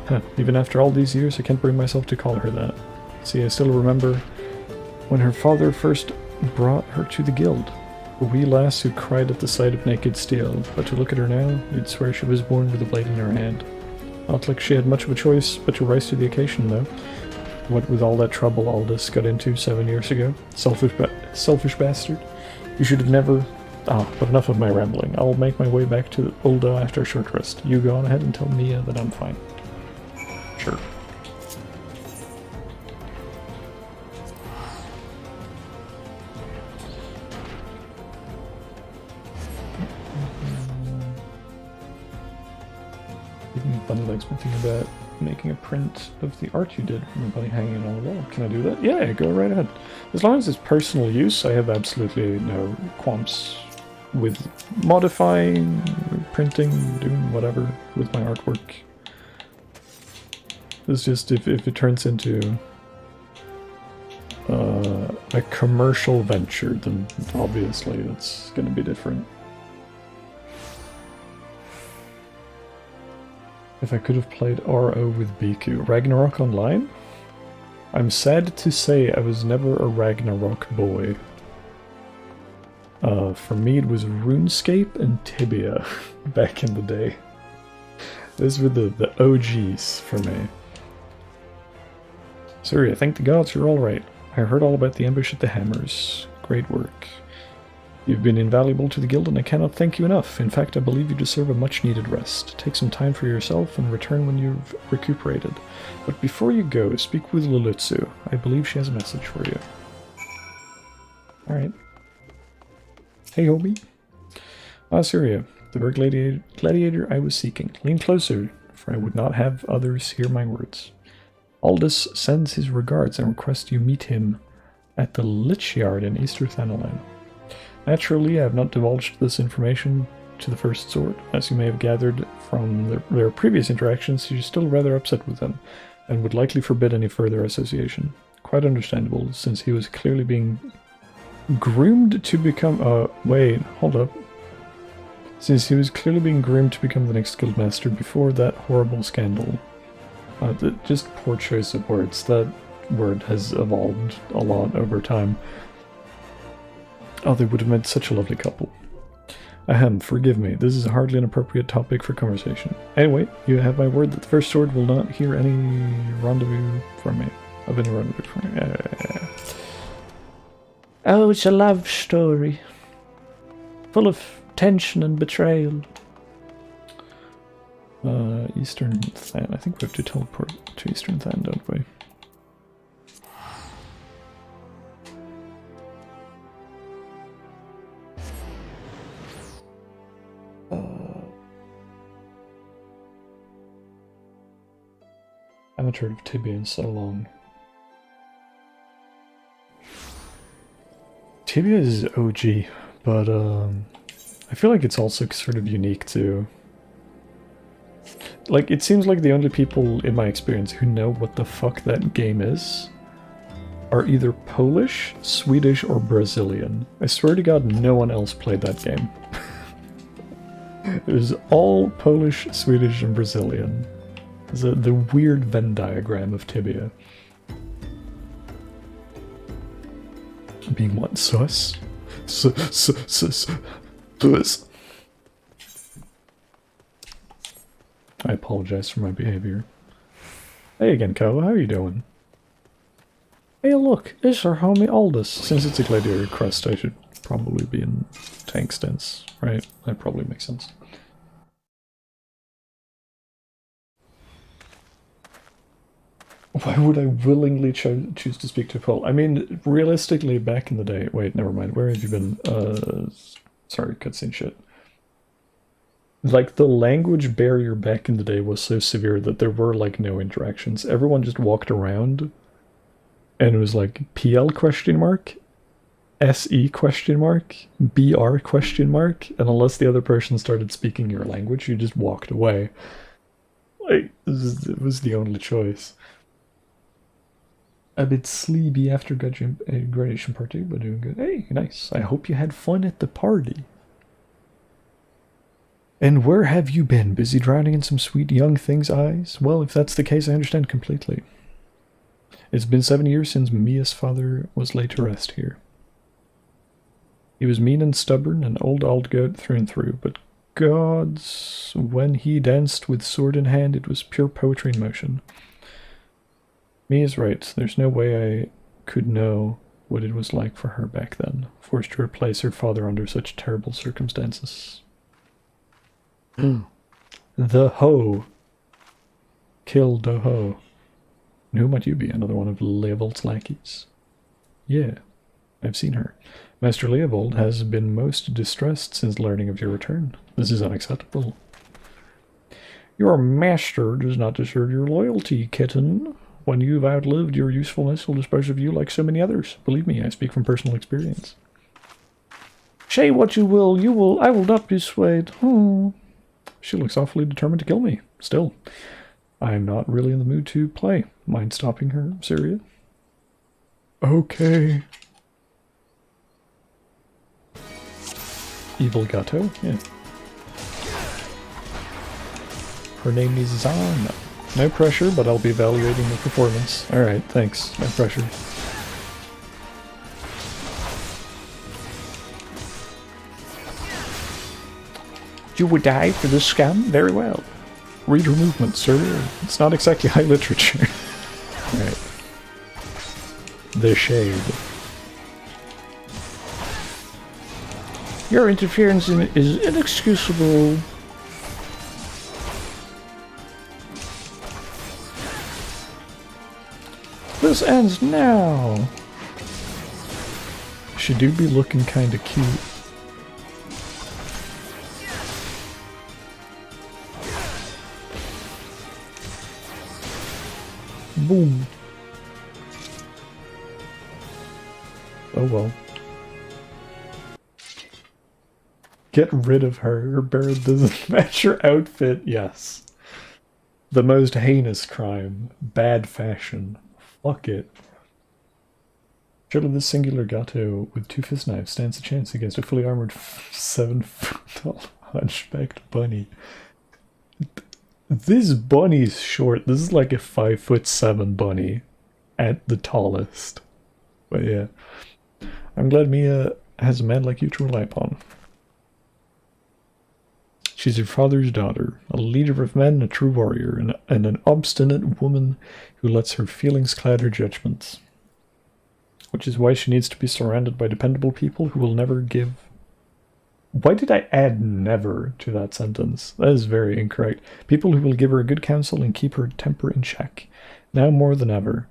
Huh. Even after all these years, I can't bring myself to call her that. See, I still remember when her father first brought her to the guild. A wee lass who cried at the sight of naked steel, but to look at her now, you'd swear she was born with a blade in her hand. Not like she had much of a choice but to rise to the occasion, though. What with all that trouble Aldous got into 7 years ago? Selfish bastard. You should have never... Ah, but enough of my rambling. I'll make my way back to Ulda after a short rest. You go on ahead and tell Mia that I'm fine. Sure. Bunny legs, been thinking about making a print of the art you did from the bunny hanging on the wall. Can I do that? Yeah, go right ahead. As long as it's personal use, I have absolutely no qualms with modifying, printing, doing whatever with my artwork. It's just if it turns into a commercial venture, then obviously it's going to be different. If I could have played RO with Biku. Ragnarok Online? I'm sad to say I was never a Ragnarok boy. For me, it was RuneScape and Tibia back in the day. Those were the OGs for me. Sorry, I thank the gods you're alright. I heard all about the ambush at the Hammers. Great work. You've been invaluable to the guild and I cannot thank you enough. In fact, I believe you deserve a much-needed rest. Take some time for yourself and return when you've recuperated. But before you go, speak with Lulutsu. I believe she has a message for you. Alright. Hey, homie. Syria, the very gladiator I was seeking. Lean closer, for I would not have others hear my words. Aldous sends his regards and requests you meet him at the Lich Yard in Easter Thanalan. Naturally, I have not divulged this information to the First Sword. As you may have gathered from their previous interactions, she is still rather upset with them, and would likely forbid any further association. Quite understandable, since he was clearly being groomed to become— wait, hold up. Since he was clearly being groomed to become the next guildmaster before that horrible scandal. Just poor choice of words. That word has evolved a lot over time. Oh, they would have made such a lovely couple. Ahem, forgive me. This is hardly an appropriate topic for conversation. Anyway, you have my word that the First Sword will not hear any rendezvous from me. Of any rendezvous from me. Oh, it's a love story. Full of tension and betrayal. Eastern Than. I think we have to teleport to Eastern Than, don't we? I haven't heard of Tibia in so long. Tibia is OG, but I feel like it's also sort of unique too. Like, it seems like the only people in my experience who know what the fuck that game is are either Polish, Swedish, or Brazilian. I swear to God, no one else played that game. It was all Polish, Swedish, and Brazilian. It's the weird Venn diagram of Tibia. Being what? Sus? Sus. I apologize for my behavior. Hey again, Ko, how are you doing? Hey look, it's our homie Aldous. Since it's a gladiator crest, I should probably be in tank stance, right? That probably makes sense. Why would I willingly choose to speak to Paul? I mean, realistically, back in the day— wait, never mind, where have you been? Sorry, cutscene shit. Like, the language barrier back in the day was so severe that there were, like, no interactions. Everyone just walked around, and it was like, PL question mark, SE question mark, BR question mark, and unless the other person started speaking your language, you just walked away. Like, it was the only choice. A bit sleepy after graduation party, but doing good. Hey, nice. I hope you had fun at the party. And where have you been? Busy drowning in some sweet young thing's eyes? Well, if that's the case, I understand completely. It's been 7 years since Mia's father was laid to rest here. He was mean and stubborn, an old goat through and through, but gods, when he danced with sword in hand, it was pure poetry in motion. Mia's right. There's no way I could know what it was like for her back then, forced to replace her father under such terrible circumstances. The Ho. Kill the Ho. And who might you be? Another one of Leovold's lackeys? Yeah, I've seen her. Master Leovold has been most distressed since learning of your return. This is unacceptable. Your master does not deserve your loyalty, kitten. When you've outlived your usefulness, he'll dispose of you like so many others. Believe me, I speak from personal experience. Say what you will, I will not be swayed. She looks awfully determined to kill me. Still, I'm not really in the mood to play. Mind stopping her, Syria? Okay. Evil Gato? Yeah. Her name is Zan. No pressure, but I'll be evaluating the performance. Alright, thanks. No pressure. You would die for this scam? Very well. Read her movement, sir. It's not exactly high literature. Right. The shade. Your interference is inexcusable. This ends now. She do be looking kinda cute. Boom. Oh well. Get rid of her. Her bird doesn't match her outfit. Yes. The most heinous crime. Bad fashion. Fuck it. Surely this singular gato with 2 fist knives stands a chance against a fully armored 7-foot-tall hunchbacked bunny. This bunny's short. This is like a 5'7" bunny at the tallest. But yeah. I'm glad Mia has a man like you to rely upon. She's your father's daughter, a leader of men, a true warrior, and an obstinate woman who lets her feelings cloud her judgments. Which is why she needs to be surrounded by dependable people who will never give... Why did I add never to that sentence? That is very incorrect. People who will give her good counsel and keep her temper in check. Now more than ever.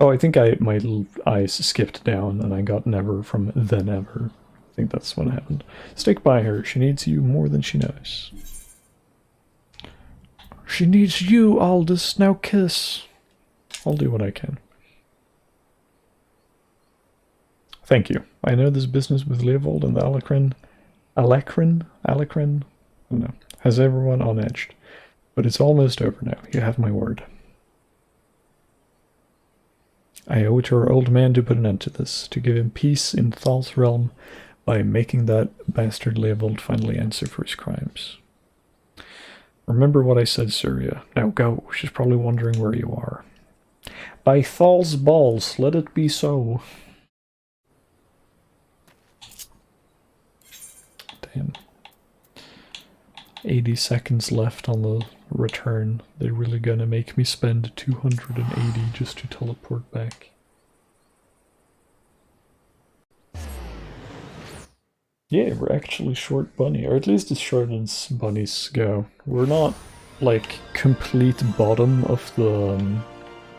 Oh, I think my eyes skipped down and I got never from then ever. I think that's what happened. Stick by her. She needs you more than she knows. She needs you, Aldous. Now kiss. I'll do what I can. Thank you. I know this business with Leovold and the Alacrin, I don't know, has everyone on edge. But it's almost over now. You have my word. I owe it to our old man to put an end to this, to give him peace in Thal's realm by making that bastard Leovold finally answer for his crimes. Remember what I said, Surya. Now go. She's probably wondering where you are. By Thal's balls, let it be so. Damn. 80 seconds left on the return. They're really gonna make me spend 280 just to teleport back. Yeah, we're actually short bunny, or at least as short as bunnies go. We're not, like, complete bottom of the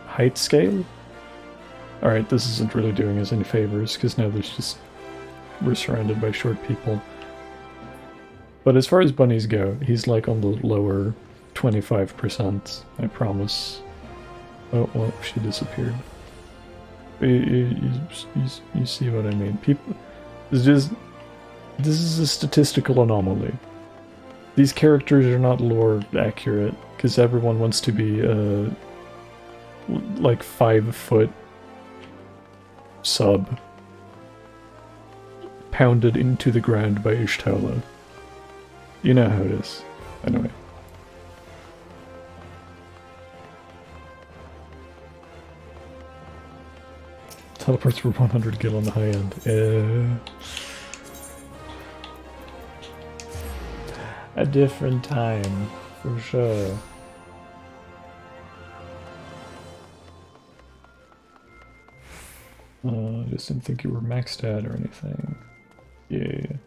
height scale. Alright, this isn't really doing us any favors, because now we're surrounded by short people. But as far as bunnies go, he's like on the lower 25%, I promise. Oh, well, she disappeared. You see what I mean? People, this is a statistical anomaly. These characters are not lore accurate, because everyone wants to be, like 5-foot sub pounded into the ground by Ishtala. You know how it is. Anyway. Teleports for 100 gil on the high end. A different time, for sure. I just didn't think you were maxed out or anything. Yeah.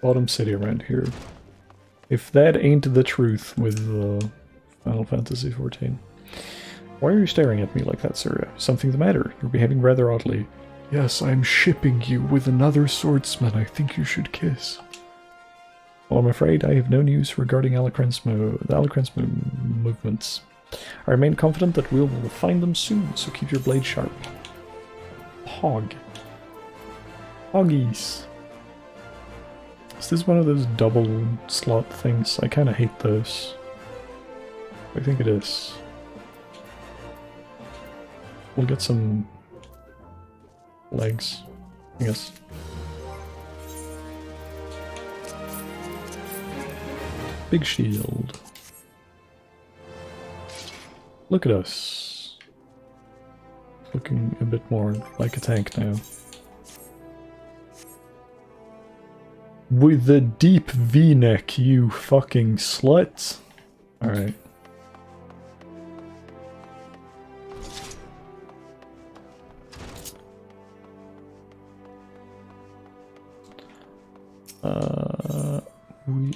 Bottom city around here. If that ain't the truth with Final Fantasy XIV. Why are you staring at me like that, Surya? Something the matter? You're behaving rather oddly. Yes, I'm shipping you with another swordsman I think you should kiss. Well, I'm afraid I have no news regarding the Alacran's movements. I remain confident that we will find them soon, so keep your blade sharp. Hog. Hoggies. Is this one of those double slot things? I kind of hate those. I think it is. We'll get some legs, I guess. Big shield. Look at us. Looking a bit more like a tank now. With the deep V-neck, you fucking slut. Alright.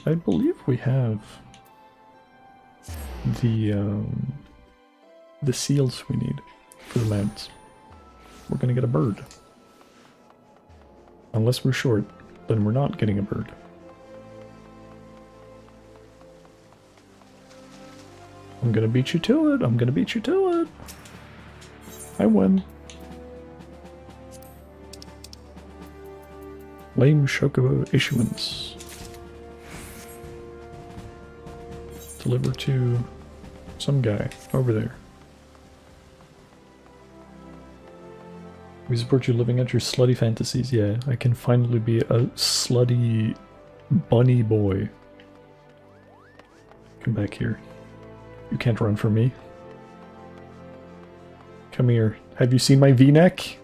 I believe we have the seals we need for the mounts. We're gonna get a bird. Unless we're short, then we're not getting a bird. I'm gonna beat you to it, I'm gonna beat you to it. I win. Lame Chocobo issuance. Deliver to some guy over there. We support you living out your slutty fantasies. Yeah, I can finally be a slutty bunny boy. Come back here. You can't run from me. Come here. Have you seen my V-neck?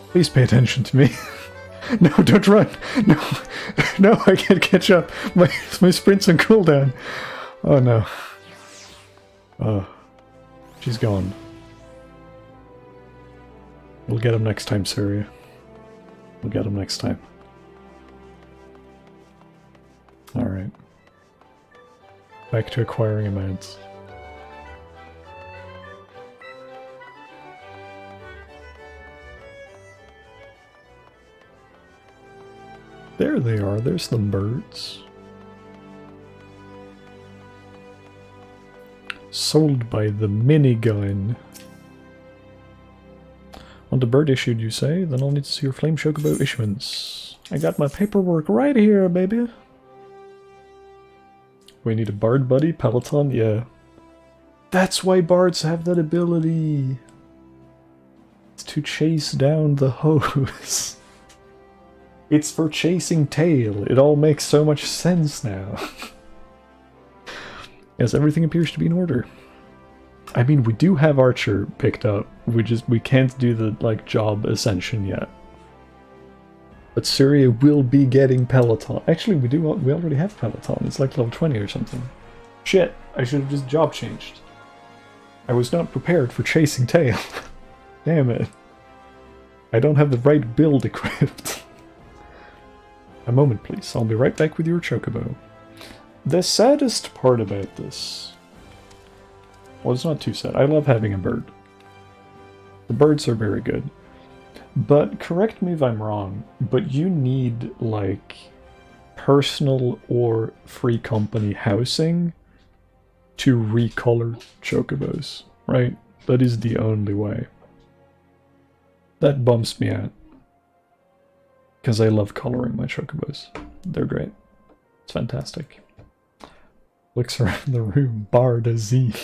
Please pay attention to me. No, don't run. No, no, I can't catch up. My sprint's on cooldown. Oh no. Oh, she's gone. We'll get him next time, Syria. We'll get him next time. Alright. Back to acquiring amounts. There they are, there's the birds. Sold by the minigun. Want a bird issued, you say? Then I'll need to see your Flame Chocobo issuance. I got my paperwork right here, baby. We need a bard buddy? Peloton? Yeah. That's why bards have that ability. It's to chase down the hose. It's for chasing tail. It all makes so much sense now. Yes, everything appears to be in order. I mean, we do have Archer picked up. We can't do the, like, job ascension yet. But Syria will be getting Peloton. Actually, we already have Peloton. It's like level 20 or something. Shit, I should have just job changed. I was not prepared for chasing tail. Damn it. I don't have the right build equipped. A moment, please. I'll be right back with your Chocobo. The saddest part about this... Well, it's not too sad. I love having a bird. The birds are very good. But, correct me if I'm wrong, but you need, like, personal or free company housing to recolor Chocobos, right? That is the only way. That bumps me out. Because I love coloring my Chocobos. They're great. It's fantastic. Looks around the room. Barda Z.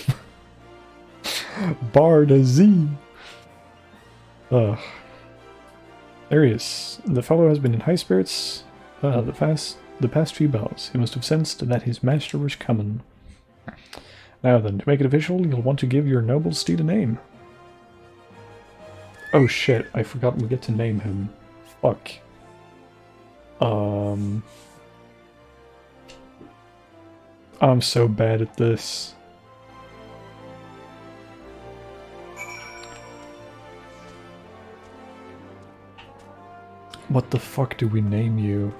Barda Z. Ugh. There he is. The fellow has been in high spirits the past few bells. He must have sensed that his master was coming. Now then, to make it official, you'll want to give your noble steed a name. Oh shit, I forgot we get to name him. Fuck. I'm so bad at this. What the fuck do we name you?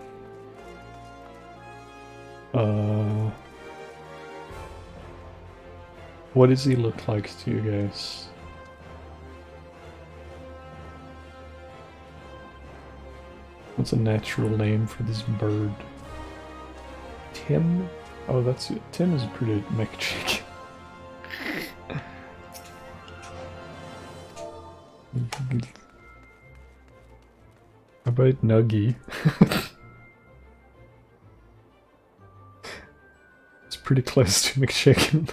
What does he look like to you guys? What's a natural name for this bird? Tim? Oh, that's it. Tim is a pretty mech chick. How about Nuggy? It's pretty close to McChicken.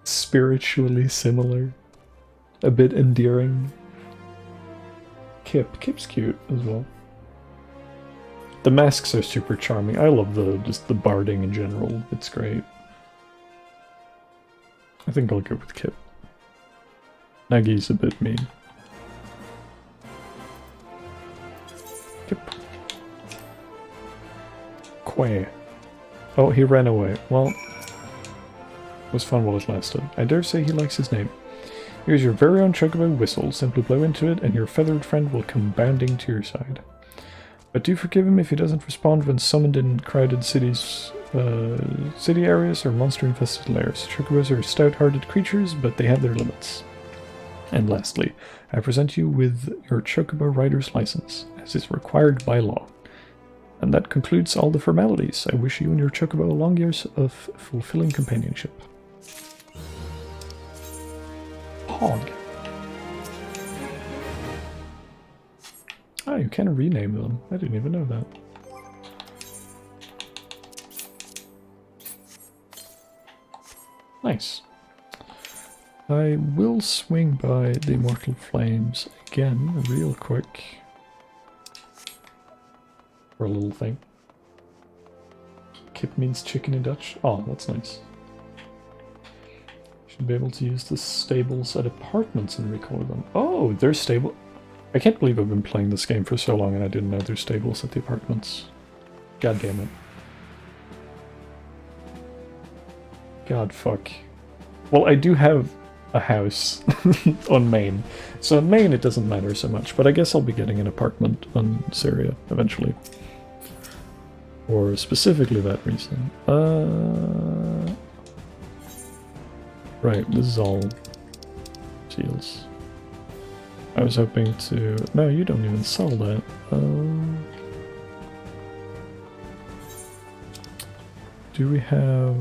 Spiritually similar. A bit endearing. Kip's cute as well. The masks are super charming. I love just the barding in general. It's great. I think I'll go with Kip. Nuggy's a bit mean. Kip. Quay. Oh, he ran away. Well, it was fun while it lasted. I dare say he likes his name. Here's your very own chocobo whistle. Simply blow into it and your feathered friend will come bounding to your side. But do forgive him if he doesn't respond when summoned in crowded cities, city areas or monster-infested lairs. Chocobos are stout-hearted creatures, but they have their limits. And lastly, I present you with your Chocobo Rider's license, as is required by law. And that concludes all the formalities. I wish you and your Chocobo long years of fulfilling companionship. Hog. Oh, you can rename them. I didn't even know that. Nice. I will swing by the Immortal Flames again, real quick. For a little thing. Kip means chicken in Dutch. Oh, that's nice. Should be able to use the stables at apartments and recolor them. Oh, there's stable. I can't believe I've been playing this game for so long and I didn't know there's stables at the apartments. God damn it. God fuck. Well, I do have a house on Maine. So on Maine it doesn't matter so much, but I guess I'll be getting an apartment on Syria eventually. For specifically that reason. Right, this is all seals. I was hoping to... No, you don't even sell that. Do we have...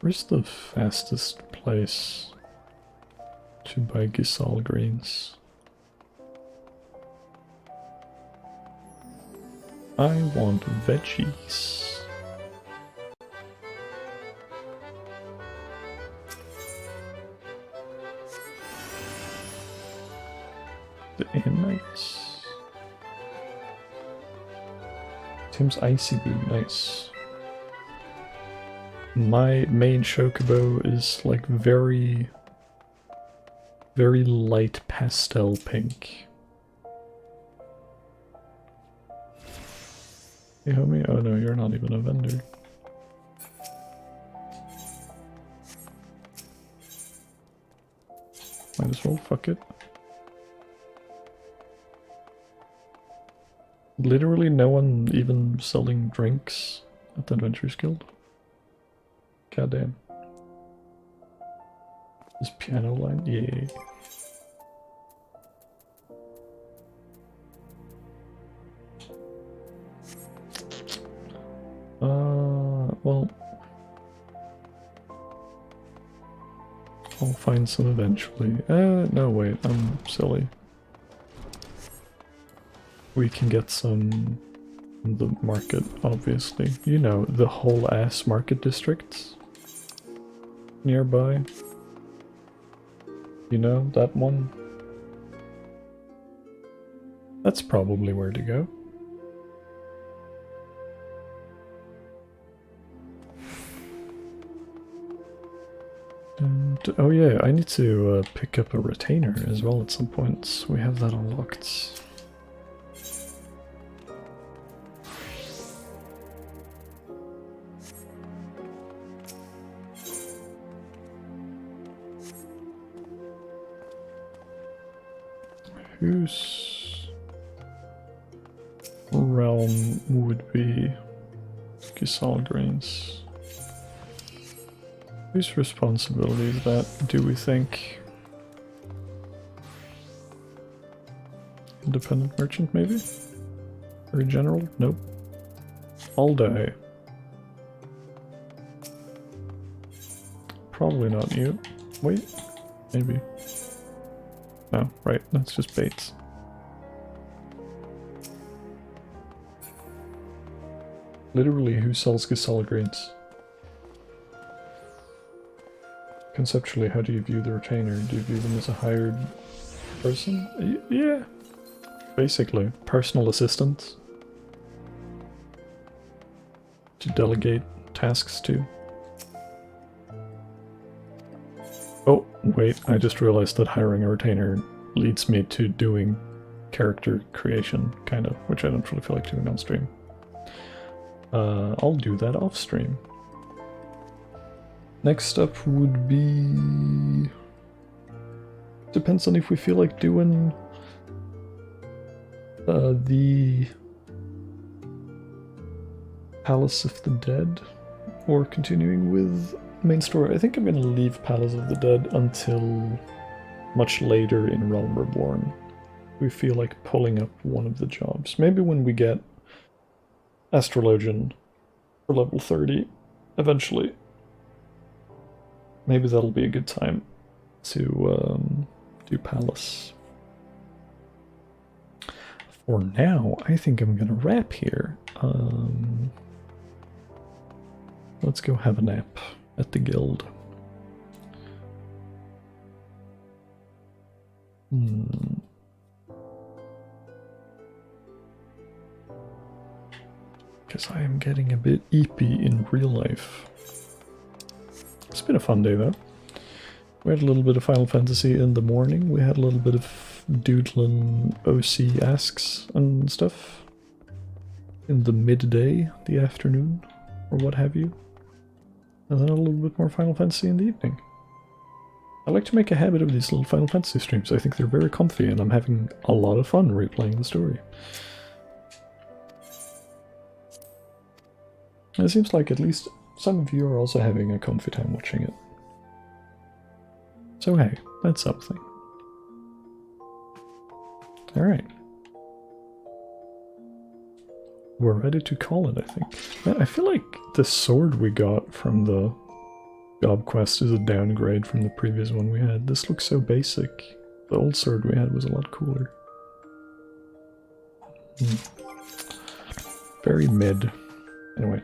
Where's the fastest place to buy Gisal greens? I want veggies. Nice. Tim's Icy Boom, nice. My main Chocobo is like very light pastel pink. Hey homie, oh no, you're not even a vendor. Might as well, fuck it. Literally no one even selling drinks at the Adventurers Guild. Goddamn. This piano line? Yeah. Well... I'll find some eventually. No wait, I'm silly. We can get some in the market, obviously. You know, the whole ass market districts nearby. You know, that one? That's probably where to go. And, oh yeah, I need to pick up a retainer as well at some point. We have that unlocked. Whose realm would be Gisal Grains? Whose responsibility is that, do we think? Independent merchant, maybe? Or general? Nope. I'll die. Probably not you. Wait, maybe. No, right, that's just baits. Literally, who sells Gisal grains? Conceptually, how do you view the retainer? Do you view them as a hired person? Yeah. Basically, personal assistant. To delegate tasks to. Oh, wait, I just realized that hiring a retainer leads me to doing character creation, kind of, which I don't really feel like doing on stream. I'll do that off stream. Next up would be... Depends on if we feel like doing the Palace of the Dead or continuing with main story. I think I'm gonna leave Palace of the Dead until much later in Realm Reborn. We feel like pulling up one of the jobs. Maybe when we get Astrologian for level 30 eventually. Maybe that'll be a good time to do Palace. For now, I think I'm gonna wrap here. Let's go have a nap at the guild. Because I am getting a bit eepy in real life. It's been a fun day though. We had a little bit of Final Fantasy in the morning. We had a little bit of doodling OC asks and stuff in the midday, the afternoon, or what have you. And then a little bit more Final Fantasy in the evening. I like to make a habit of these little Final Fantasy streams. I think they're very comfy and I'm having a lot of fun replaying the story. And it seems like at least some of you are also having a comfy time watching it. So hey, that's something. Alright. We're ready to call it, I think. Man, I feel like the sword we got from the job quest is a downgrade from the previous one we had. This looks so basic. The old sword we had was a lot cooler. Very mid. Anyway.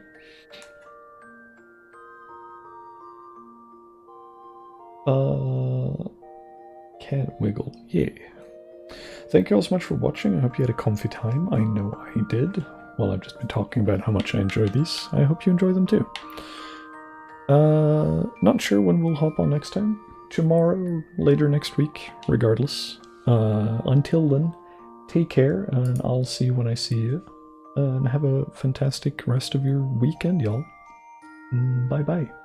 Cat wiggle. Yeah. Thank you all so much for watching. I hope you had a comfy time. I know I did. Well, I've just been talking about how much I enjoy these. I hope you enjoy them too. Not sure when we'll hop on next time. Tomorrow, later next week, regardless. Until then, take care, and I'll see you when I see you. And have a fantastic rest of your weekend, y'all. Bye-bye.